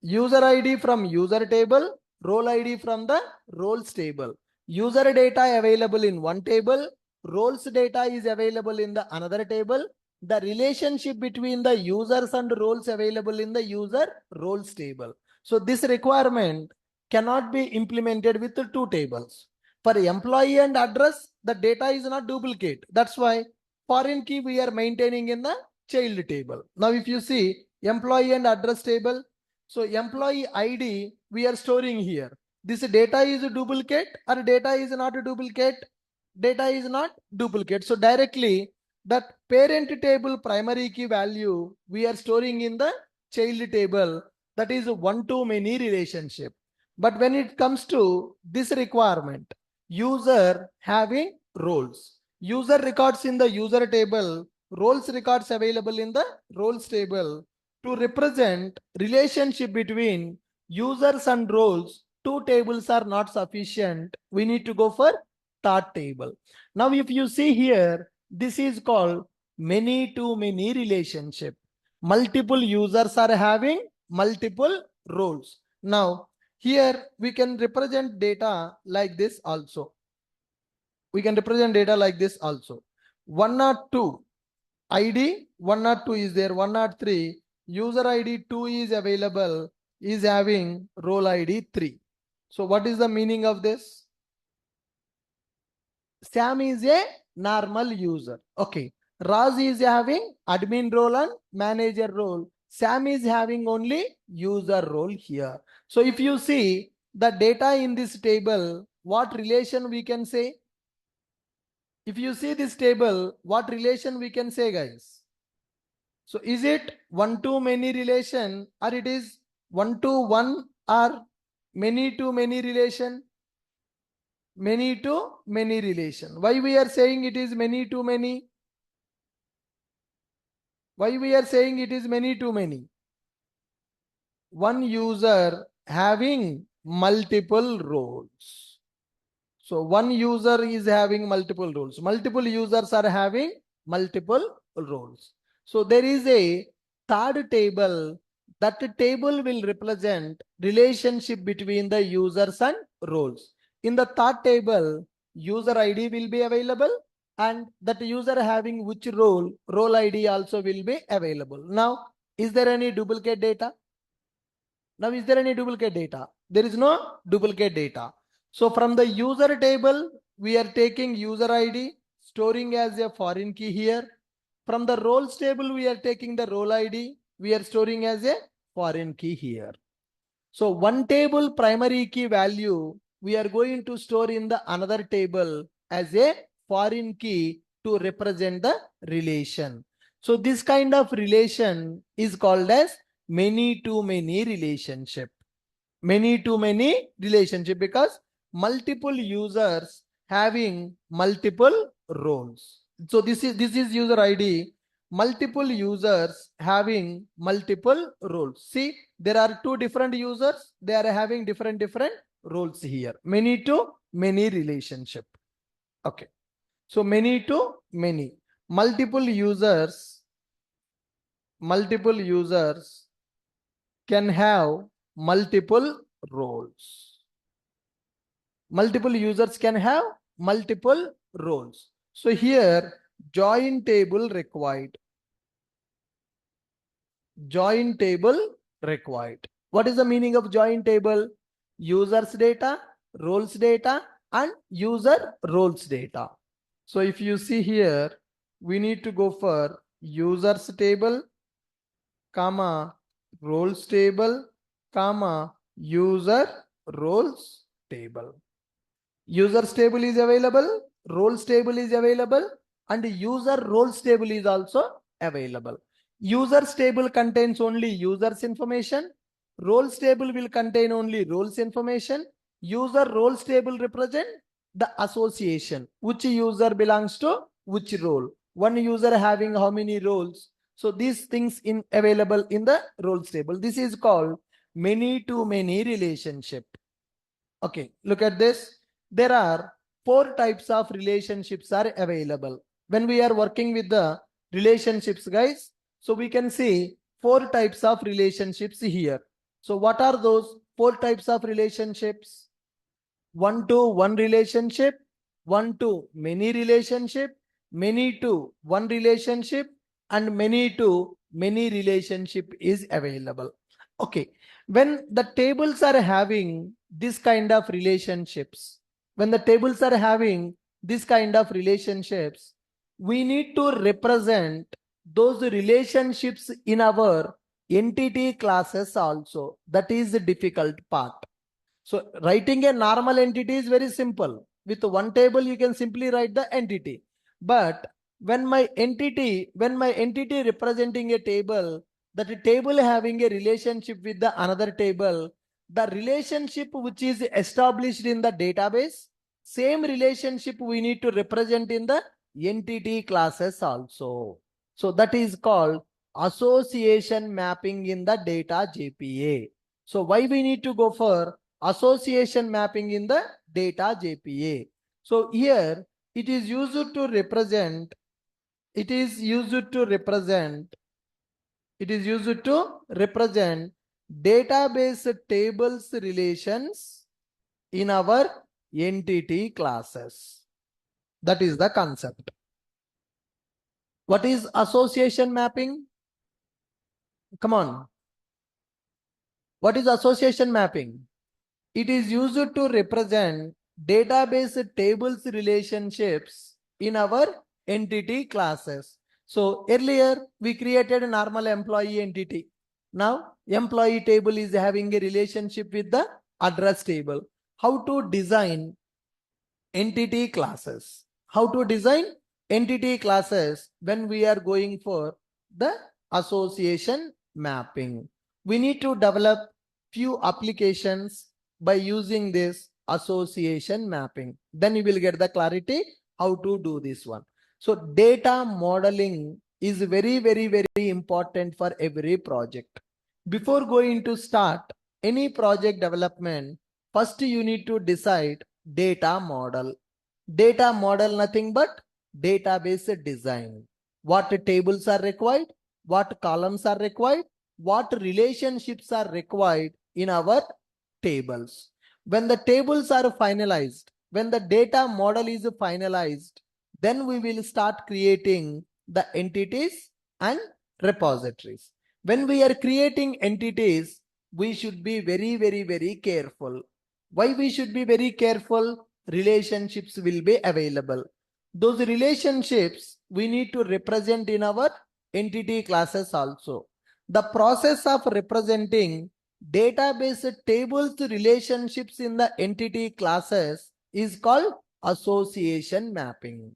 User ID from user table, role ID from the roles table. User data available in one table, roles data is available in the another table. The relationship between the users and roles available in the user roles table. So this requirement cannot be implemented with the two tables. For employee and address, the data is not duplicate. That's why foreign key we are maintaining in the child table. Now if you see employee and address table, so employee ID we are storing here. This data is a duplicate or data is not a duplicate? Data is not duplicate. So directly that parent table primary key value we are storing in the child table, that is one-to-many relationship. But when it comes to this requirement, user having roles, user records in the user table, roles records available in the roles table. To represent relationship between users and roles, two tables are not sufficient. We need to go for third table. Now if you see here, this is called many-to-many relationship. Multiple users are having multiple roles. Now here we can represent data like this also. We can represent data like this also. 102 ID 102 is there, 103 user ID 2 is available, is having role ID 3. So what is the meaning of this? Sam is a normal user. Okay. Raj is having admin role and manager role. Sam is having only user role here. So if you see the data in this table, what relation we can say? If you see this table, what relation we can say, guys? So is it one-to-many relation, or it is one-to-one, or many-to-many relation? Many-to-many relation. Why we are saying it is many-to-many? Why we are saying it is many-to-many? One user having multiple roles. So one user is having multiple roles. Multiple users are having multiple roles. So there is a third table. That table will represent relationship between the users and roles. In the third table, user ID will be available, and that user having which role ID also will be available. Now, is there any duplicate data? Now, is there any duplicate data? There is no duplicate data. So from the user table, we are taking user ID, storing as a foreign key here. From the roles table, we are taking the role ID, we are storing as a foreign key here. So one table primary key value, we are going to store in the another table as a foreign key to represent the relation. So this kind of relation is called as many-to-many relationship. Many-to-many relationship, because multiple users having multiple roles. So this is user ID. Multiple users having multiple roles. See, there are two different users. They are having different roles here. Many-to-many relationship. Okay. So many-to-many. Multiple users can have multiple roles. Multiple users can have multiple roles. So here, join table required. Join table required. What is the meaning of join table? Users data, roles data, and user roles data. So if you see here, we need to go for users table, comma, roles table, comma, user roles table. Users table is available, roles table is available, and user roles table is also available. Users table contains only users information. Roles table will contain only roles information. User roles table represent the association, which user belongs to which role. One user having how many roles. So these things available in the roles table. This is called many-to-many relationship. Okay, look at this. There are 4 types of relationships are available. When we are working with the relationships, guys, so we can see 4 types of relationships here. So what are those 4 types of relationships? One-to-one relationship, one-to-many relationship, many-to-one relationship, and many-to-many relationship is available. Okay, when the tables are having this kind of relationships, we need to represent those relationships in our entity classes also. That is the difficult part. So writing a normal entity is very simple. With one table, you can simply write the entity. But when my entity representing a table, that table having a relationship with the another table, the relationship which is established in the database, same relationship we need to represent in the entity classes also. So that is called association mapping in the data JPA. So why we need to go for association mapping in the data JPA? So here it is used to represent database tables relations in our entity classes. That is the concept. What is association mapping? Come on. What is association mapping? It is used to represent database tables relationships in our entity classes. So earlier we created a normal employee entity. Now employee table is having a relationship with the address table. How to design entity classes? How to design entity classes when we are going for the association mapping. We need to develop few applications by using this association mapping. Then you will get the clarity how to do this one. So data modeling is very important for every project. Before going to start any project development, first you need to decide data model. Data model nothing but database design. What tables are required, what columns are required, what relationships are required in our tables. When the tables are finalized, when the data model is finalized, then we will start creating the entities and repositories. When we are creating entities, we should be very careful. Why we should be very careful? Relationships will be available. Those relationships we need to represent in our entity classes also. The process of representing database tables relationships in the entity classes is called association mapping.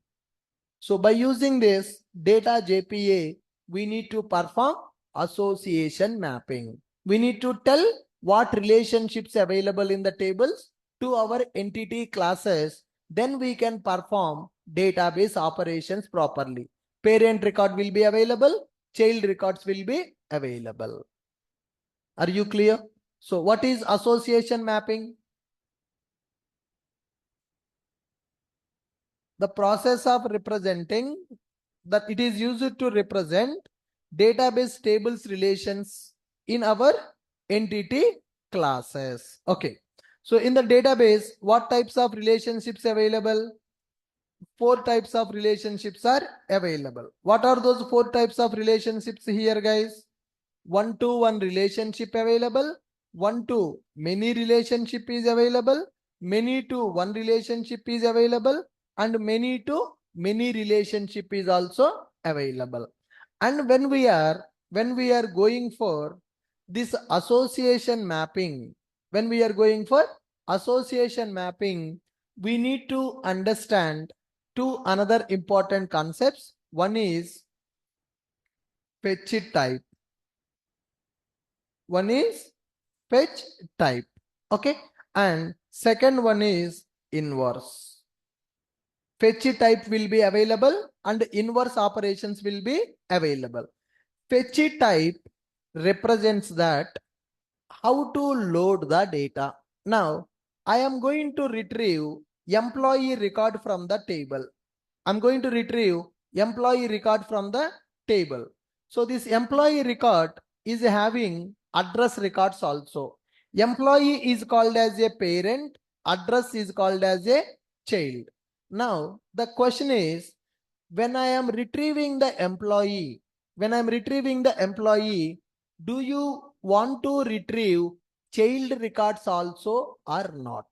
So by using this data JPA, we need to perform association mapping. We need to tell what relationships available in the tables to our entity classes. Then we can perform database operations properly. Parent record will be available. Child records will be available. Are you clear? So what is association mapping? The process of representing that it is used to represent database tables relations in our entity classes. Okay. So in the database, what types of relationships available? 4 types of relationships are available. What are those 4 types of relationships here, guys? One-to-one relationship available, one-to-many relationship is available, many-to-one relationship is available, and many-to-many relationship is also available. And when we are going for this association mapping, when we are going for association mapping, we need to understand 2 another important concepts. One is fetch type. One is fetch type. Okay. And second one is inverse. Fetch type will be available and inverse operations will be available. Fetch type represents that how to load the data. Now, I am going to retrieve employee record from the table. I'm going to retrieve employee record from the table. So this employee record is having address records also. Employee is called as a parent, address is called as a child. Now the question is, when I am retrieving the employee, do you want to retrieve child records also or not?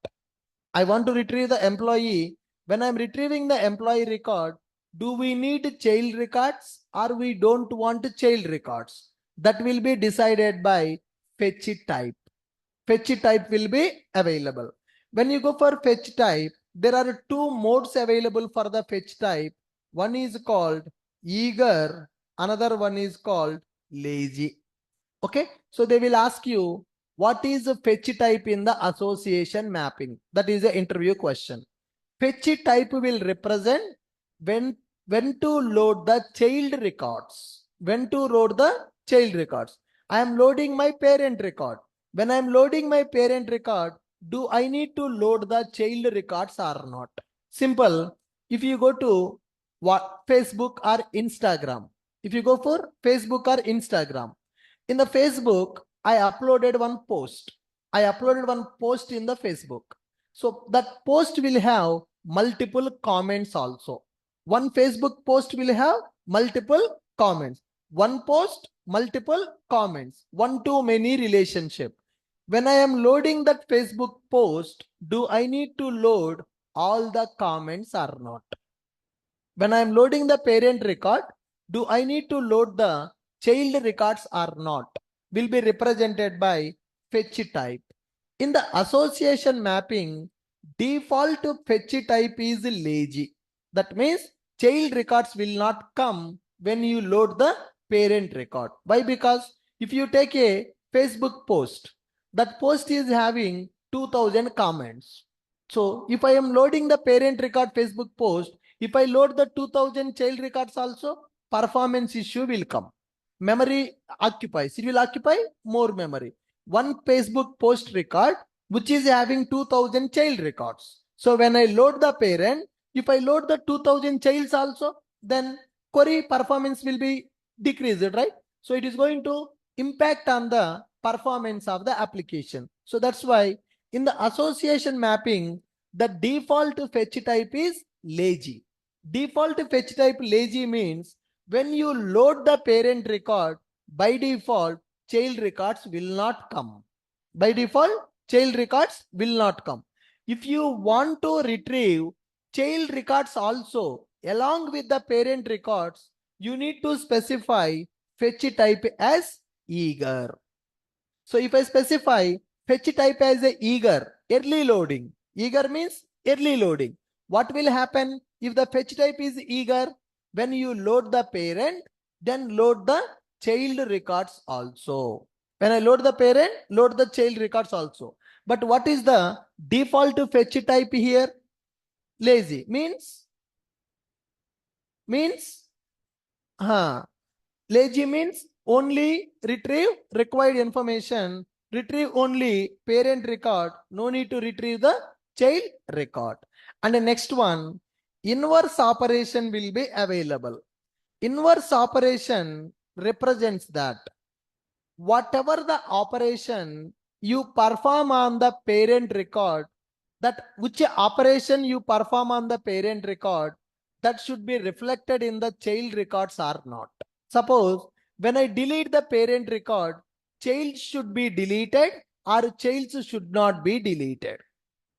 I want to retrieve the employee. When I'm retrieving the employee record, do we need child records or we don't want child records? That will be decided by fetch type. Fetch type will be available. When you go for fetch type, there are 2 modes available for the fetch type. One is called eager, another one is called lazy. Okay, so they will ask you, what is the fetch type in the association mapping? That is an interview question. Fetch type will represent when to load the child records. When to load the child records. I am loading my parent record. When I am loading my parent record, do I need to load the child records or not? Simple. If you go to Facebook or Instagram, if you go for Facebook or Instagram, in the Facebook, I uploaded one post. I uploaded one post in the Facebook. So that post will have multiple comments also. One Facebook post will have multiple comments. One post, multiple comments. One-to-many relationship. When I am loading that Facebook post, do I need to load all the comments or not? When I am loading the parent record, do I need to load the child records or not? Will be represented by fetch type. In the association mapping, default fetch type is lazy. That means child records will not come when you load the parent record. Why? Because if you take a Facebook post, that post is having 2000 comments. So if I am loading the parent record Facebook post, if I load the 2000 child records also, performance issue will come. Memory occupies, it will occupy more memory. One Facebook post record, which is having 2000 child records. So when I load the parent, if I load the 2000 childs also, then query performance will be decreased, right? So it is going to impact on the performance of the application. So that's why in the association mapping, the default fetch type is lazy. Default fetch type lazy means when you load the parent record, by default, child records will not come. By default, child records will not come. If you want to retrieve child records also along with the parent records, you need to specify fetch type as eager. So if I specify fetch type as a eager, early loading. Eager means early loading. What will happen if the fetch type is eager? When you load the parent, then load the child records also. When I load the parent, load the child records also. But what is the default fetch type here? Lazy means lazy means only retrieve required information, retrieve only parent record, no need to retrieve the child record. And the next one, inverse operation will be available. Inverse operation represents that whatever the operation you perform on the parent record, that which operation you perform on the parent record, that should be reflected in the child records or not. Suppose when I delete the parent record, child should be deleted or child should not be deleted.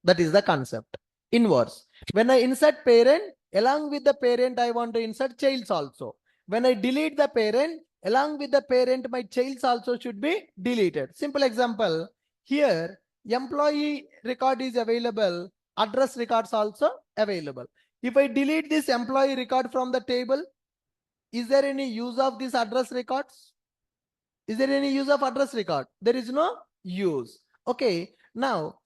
That is the concept. Inverse. When I insert parent, along with the parent, I want to insert childs also. When I delete the parent, along with the parent, my childs also should be deleted. Simple example. Here, employee record is available. Address records also available. If I delete this employee record from the table, is there any use of these address records? Is there any use of address record? There is no use. Okay. Now,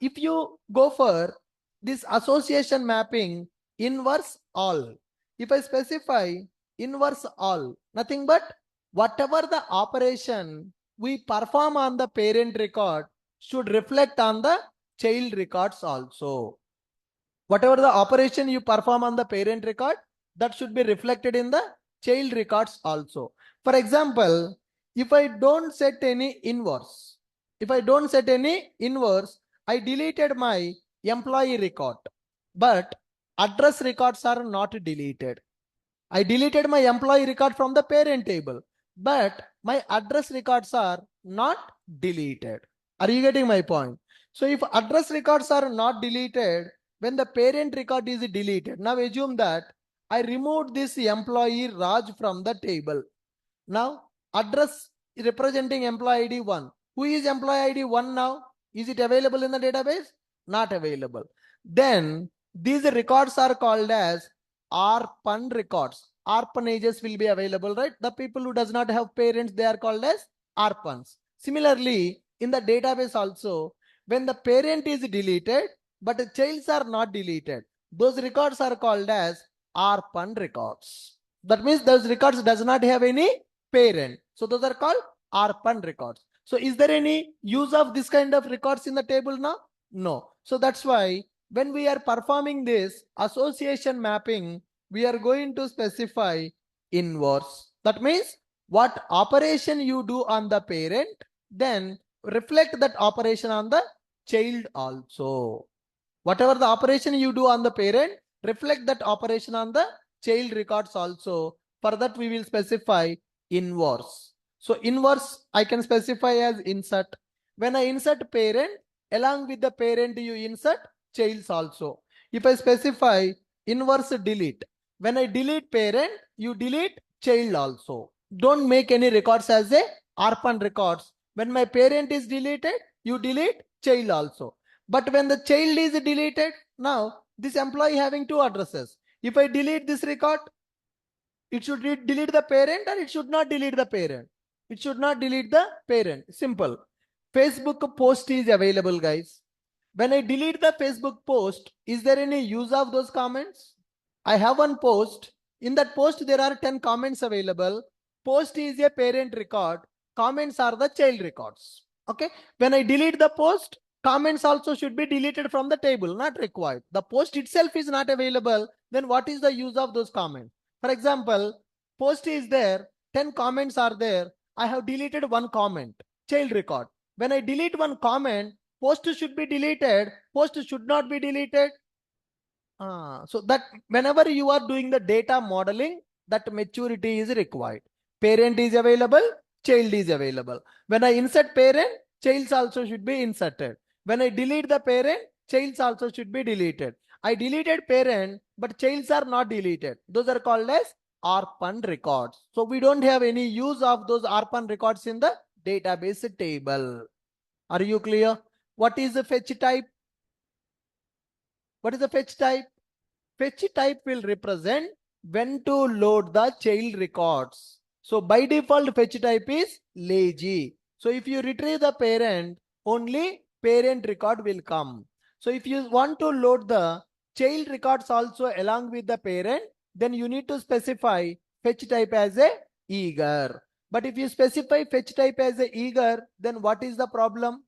if you go for this association mapping, inverse all. If I specify inverse all, nothing but whatever the operation we perform on the parent record should reflect on the child records also. Whatever the operation you perform on the parent record, that should be reflected in the child records also. For example, if I don't set any inverse, I deleted my employee record, but address records are not deleted. I deleted my employee record from the parent table, but my address records are not deleted. Are you getting my point? So if address records are not deleted, when the parent record is deleted, now assume that I removed this employee Raj from the table. Now address representing employee ID 1. Who is employee ID 1 now? Is it available in the database? Not available. Then these records are called as ARPAN records. ARPANages will be available, right? The people who does not have parents, they are called as ARPANs. Similarly, in the database also, when the parent is deleted, but the childs are not deleted, those records are called as ARPAN records. That means those records does not have any parent. So those are called ARPAN records. So is there any use of this kind of records in the table now? No. So that's why when we are performing this association mapping, we are going to specify inverse. That means what operation you do on the parent, then reflect that operation on the child also. Whatever the operation you do on the parent, reflect that operation on the child records also. For that we will specify inverse. So inverse I can specify as insert. When I insert parent, along with the parent you insert childs also. If I specify inverse delete, when I delete parent, you delete child also. Don't make any records as a ARPAN records. When my parent is deleted, you delete child also. But when the child is deleted, now this employee having two addresses. If I delete this record, It should delete the parent, or it should not delete the parent. It should not delete the parent. Simple. Facebook post is available, guys. When I delete the Facebook post, is there any use of those comments? I have one post. In that post, there are 10 comments available. Post is a parent record. Comments are the child records. Okay. When I delete the post, comments also should be deleted from the table, not required. The post itself is not available. Then what is the use of those comments? For example, post is there, 10 comments are there. I have deleted one comment, child record. When I delete one comment, post should be deleted, post should not be deleted. So that whenever you are doing the data modeling, that maturity is required. Parent is available, child is available. When I insert parent, child also should be inserted. When I delete the parent, child also should be deleted. I deleted parent, but childs are not deleted. Those are called as ARPAN records. So we don't have any use of those ARPAN records in the database table. Are you clear? What is the fetch type? What is the fetch type? Fetch type will represent when to load the child records. So by default, fetch type is lazy. So if you retrieve the parent, only parent record will come. So if you want to load the child records also along with the parent, then you need to specify fetch type as a eager. But if you specify fetch type as a eager, then what is the problem?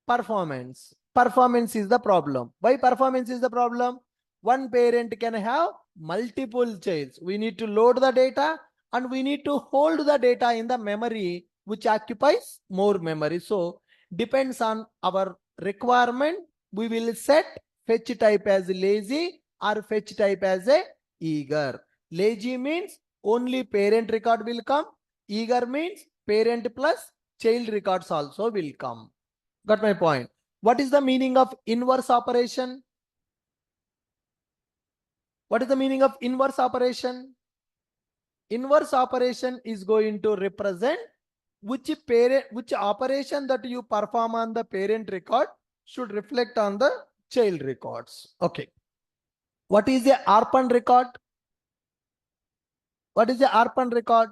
Performance. Performance is the problem. Why performance is the problem? One parent can have multiple childs. We need to load the data and we need to hold the data in the memory, which occupies more memory. So depends on our requirement. We will set fetch type as lazy or fetch type as a eager. Lazy means only parent record will come. Eager means parent plus child records also will come. Got my point? What is the meaning of inverse operation? What is the meaning of inverse operation? Inverse operation is going to represent which operation that you perform on the parent record should reflect on the child records. Okay. What is the ARPAN record? What is the ARPAN record?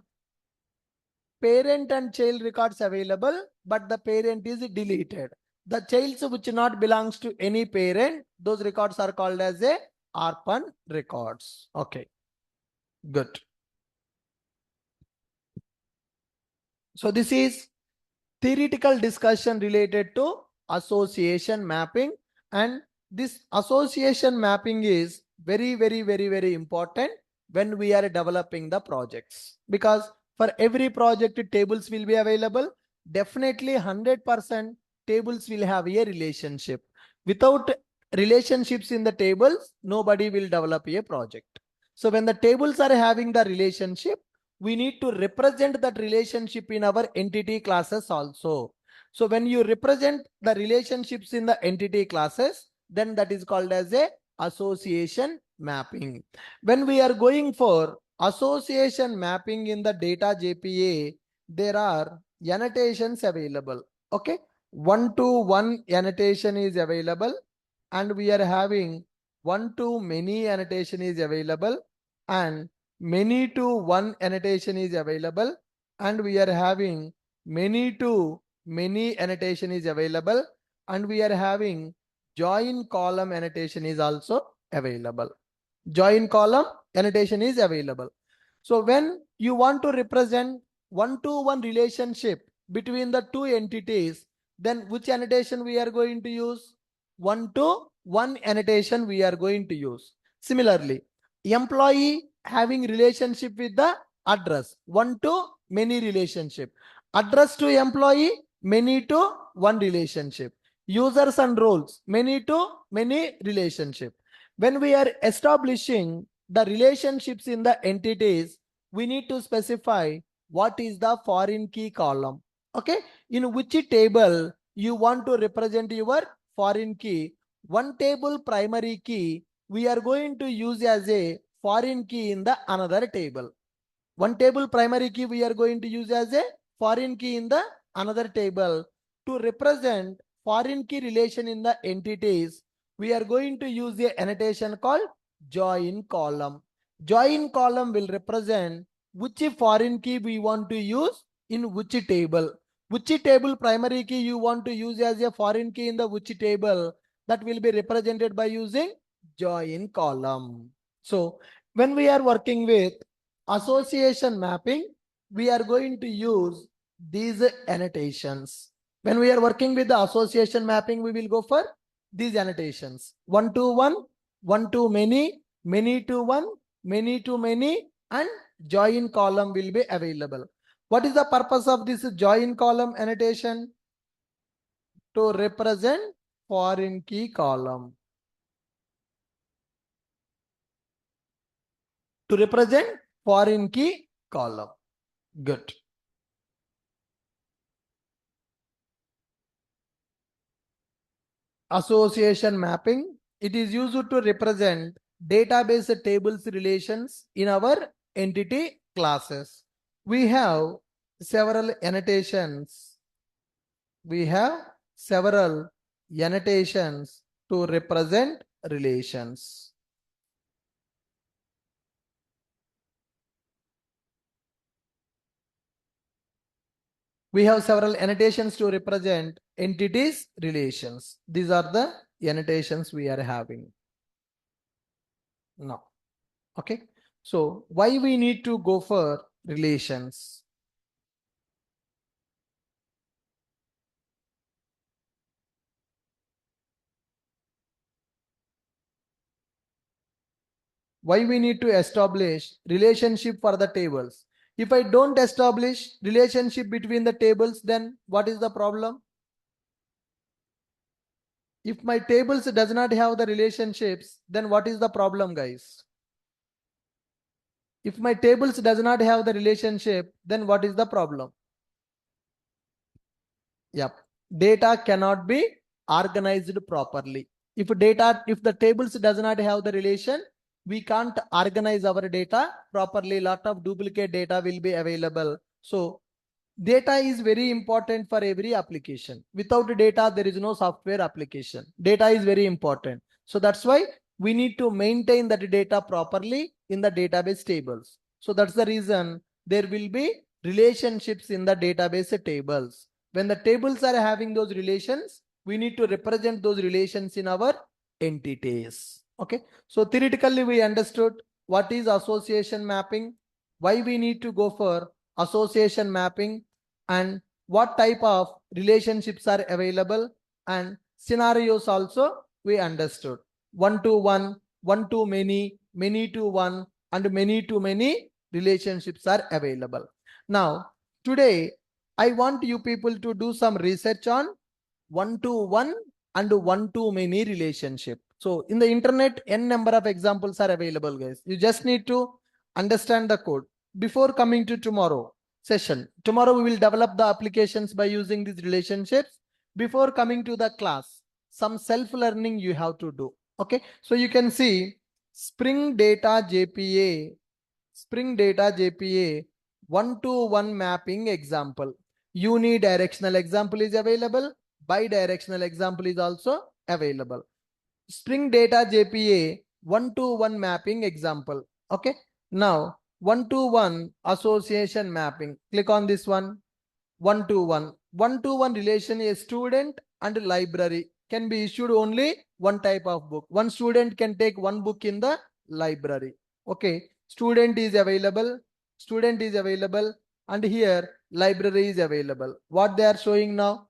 Parent and child records available, but the parent is deleted. The childs which not belongs to any parent, those records are called as a ARPAN records. Okay, good. So this is theoretical discussion related to association mapping, and this association mapping is very important when we are developing the projects, because for every project tables will be available. Definitely 100% tables will have a relationship. Without relationships in the tables, nobody will develop a project. So when the tables are having the relationship, we need to represent that relationship in our entity classes also. So when you represent the relationships in the entity classes, then that is called as a association mapping. When we are going for association mapping in the data JPA, there are annotations available. Okay, 1-to-1 annotation is available, and we are having one-to-many annotation is available, and many-to-one annotation is available, and we are having many-to-many annotation is available, and we are having join column annotation is also available. Join column annotation is available. So when you want to represent one-to-one relationship between the two entities, then which annotation we are going to use? One-to-one annotation we are going to use. Similarly, employee having relationship with the address, one-to-many relationship. Address to employee, many-to-one relationship. Users and roles, many-to-many relationship. When we are establishing the relationships in the entities, we need to specify what is the foreign key column. Okay, in which table you want to represent your foreign key. One table primary key we are going to use as a foreign key in the another table. One table primary key we are going to use as a foreign key in the another table. To represent foreign key relation in the entities, we are going to use a annotation called join column. Join column will represent which foreign key we want to use in which table. Which table primary key you want to use as a foreign key in the which table, that will be represented by using join column. So when we are working with association mapping, we are going to use these annotations. When we are working with the association mapping, we will go for these annotations: one to one, one to many, many to one, many to many, and join column will be available. What is the purpose of this join column annotation? To represent foreign key column. To represent foreign key column. Good. Association mapping. It is used to represent database tables relations in our entity classes. We have several annotations. We have several annotations to represent relations. We have several annotations to represent entities relations. These are the annotations we are having now. Okay. So why we need to go for relations? Why we need to establish relationship for the tables? If I don't establish relationship between the tables, then what is the problem? If my tables does not have the relationships, then what is the problem, guys? If my tables does not have the relationship, then what is the problem? Yep. Data cannot be organized properly. If the tables does not have the relation, we can't organize our data properly. Lot of duplicate data will be available. So data is very important for every application. Without data, there is no software application. Data is very important. So that's why we need to maintain that data properly in the database tables. So that's the reason there will be relationships in the database tables. When the tables are having those relations, we need to represent those relations in our entities. Okay. So theoretically, we understood what is association mapping, why we need to go for association mapping, and what type of relationships are available, and scenarios also we understood. One to one, one to many, many to one, and many to many relationships are available. Now, today, I want you people to do some research on one to one and one to many relationship. So in the internet, n number of examples are available, guys. You just need to understand the code. Before coming to tomorrow session, tomorrow we will develop the applications by using these relationships. Before coming to the class, some self-learning you have to do. Okay, so you can see Spring Data JPA one-to-one mapping example. Unidirectional example is available. Bidirectional example is also available. Spring Data JPA one-to-one mapping example. Okay. Now one-to-one association mapping. Click on this one. One-to-one. One-to-one relation, a student and library can be issued only one type of book. One student can take one book in the library. Okay. Student is available. Student is available. And here library is available. What they are showing now?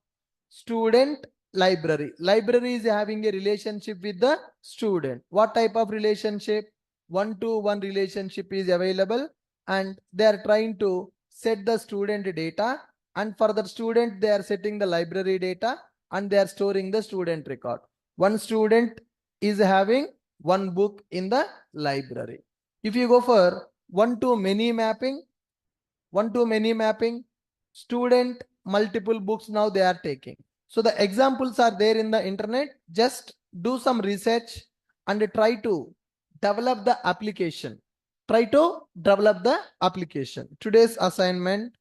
Student, library. Library is having a relationship with the student. What type of relationship? One-to-one relationship is available, and they are trying to set the student data, and for the student they are setting the library data, and they are storing the student record. One student is having one book in the library. If you go for one-to-many mapping, student multiple books now they are taking. So the examples are there in the internet. Just do some research and try to develop the application. Today's assignment,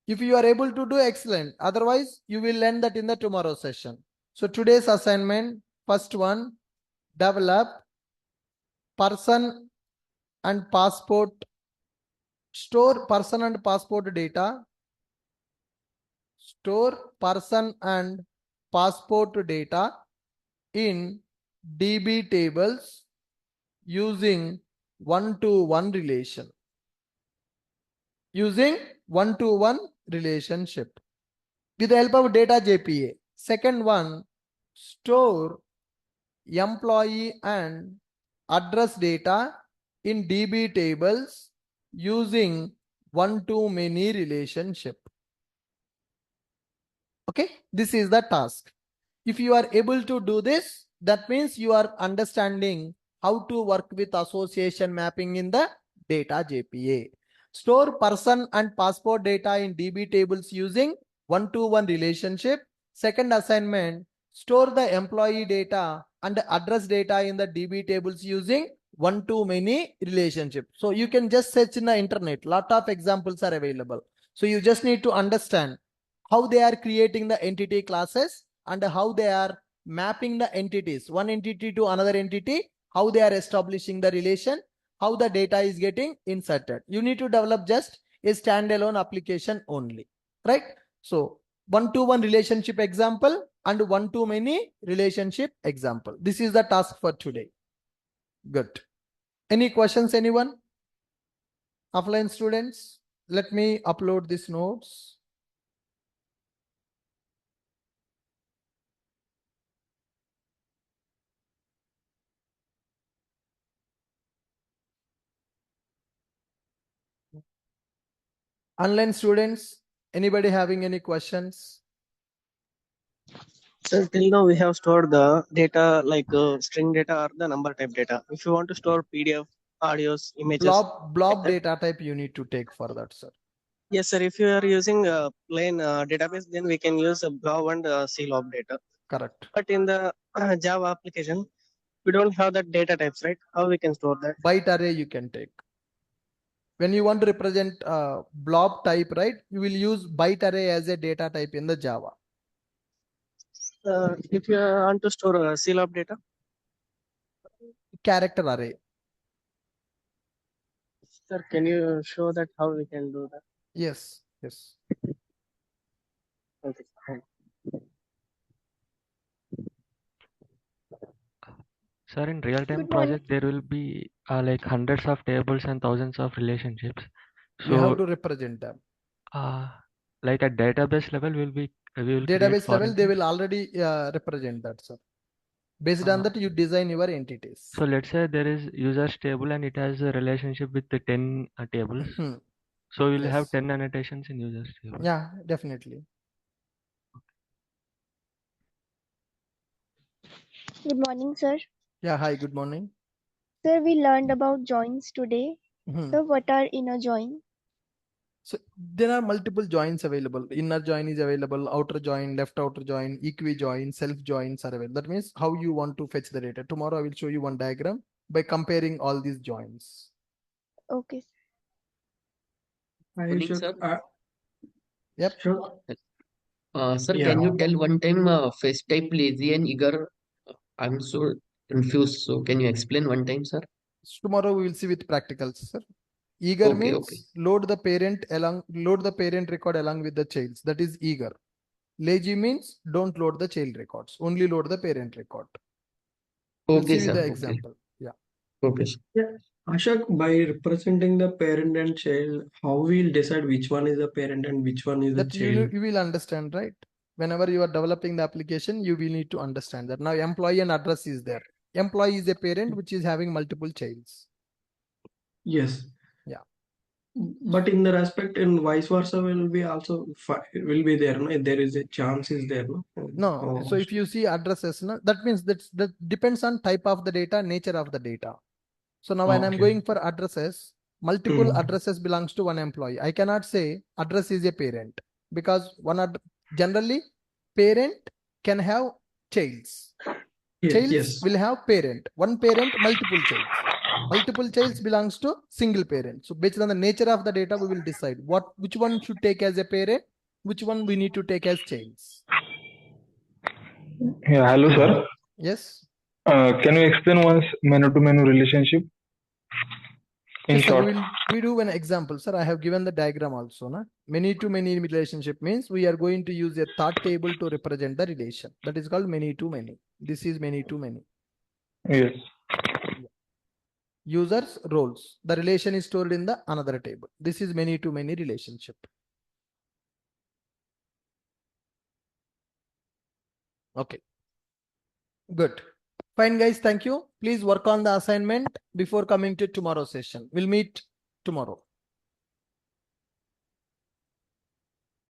if you are able to do, excellent. Otherwise, you will learn that in the tomorrow session. So today's assignment, first one, develop person and passport, store person and passport data, store person and passport data in DB tables using one-to-one relation. Using one-to-one relationship with the help of data JPA. Second one, store employee and address data in DB tables using one-to-many relationship. Okay, this is the task. If you are able to do this, that means you are understanding how to work with association mapping in the data JPA. Store person and passport data in DB tables using one-to-one relationship. Second assignment, store the employee data and address data in the DB tables using one-to-many relationship. So you can just search in the internet. Lot of examples are available. So you just need to understand how they are creating the entity classes and how they are mapping the entities, one entity to another entity, how they are establishing the relation, how the data is getting inserted. You need to develop just a standalone application only, right? So one-to-one relationship example and one-to-many relationship example. This is the task for today. Good. Any questions, anyone? Offline students, let me upload these notes. Online students, anybody having any questions? So till now we have stored the data like string data or the number type data. If you want to store PDF, audios, images. Blob data type you need to take for that, sir. Yes, sir. If you are using a plain database, then we can use a blob and CLOB data. Correct. But in the Java application, we don't have that data types, right? How we can store that? Byte array you can take. When you want to represent blob type, right, you will use byte array as a data type in the Java. If you want to store CLOB data? Character array. Sir, can you show that how we can do that? Yes, yes. Okay. Sir, in real-time project, there will be like hundreds of tables and thousands of relationships. We have So, to represent them. like at database level, we will create Database level, foreign they keys. will already represent that, sir. Based on that, you design your entities. So let's say there is users table and it has a relationship with the 10 tables. So we'll have 10 annotations in users table. Yeah, definitely. Good morning, sir. Yeah, hi, good morning. Sir, we learned about joins today. So what are inner join? So there are multiple joins available. Inner join is available, outer join, left outer join, equi join, self joins are available. That means how you want to fetch the data. Tomorrow I will show you one diagram by comparing all these joins. Okay. Sir. Yep. Sure. Sir, can you tell one time face type lazy and eager? I'm so confused. So can you explain one time, sir? Tomorrow we will see with practicals, sir. Eager means load the parent record along with the childs. That is eager. Lazy means don't load the child records. Only load the parent record. We'll see with the example. Yeah. Okay. Yeah. Ashok, by representing the parent and child, how we'll decide which one is the parent and which one is the child? You will understand, right? Whenever you are developing the application, you will need to understand that. Now employee and address is there. Employee is a parent which is having multiple childs. Yes. Yeah. But in the respect and vice versa will be also will be there. No? There is a chance is there. No. No. So if you see addresses, no, that means that depends on type of the data, nature of the data. So now when I'm going for addresses, multiple addresses belongs to one employee. I cannot say address is a parent because generally parent can have childs. Childs will have parent. One parent, multiple childs. Multiple childs belongs to single parent. So based on the nature of the data, we will decide which one should take as a parent, which one we need to take as childs. Yeah, hello, sir. Yes. Can you explain once menu-to-menu relationship? In sir, short, we do an example, sir. I have given the diagram also. Na? Many to many relationship means we are going to use a thought table to represent the relation. That is called many to many. This is many to many. yes. Users roles. The relation is stored in the another table. This is many to many relationship. Okay. Good. Fine, guys. Thank you. Please work on the assignment before coming to tomorrow's session. We'll meet tomorrow.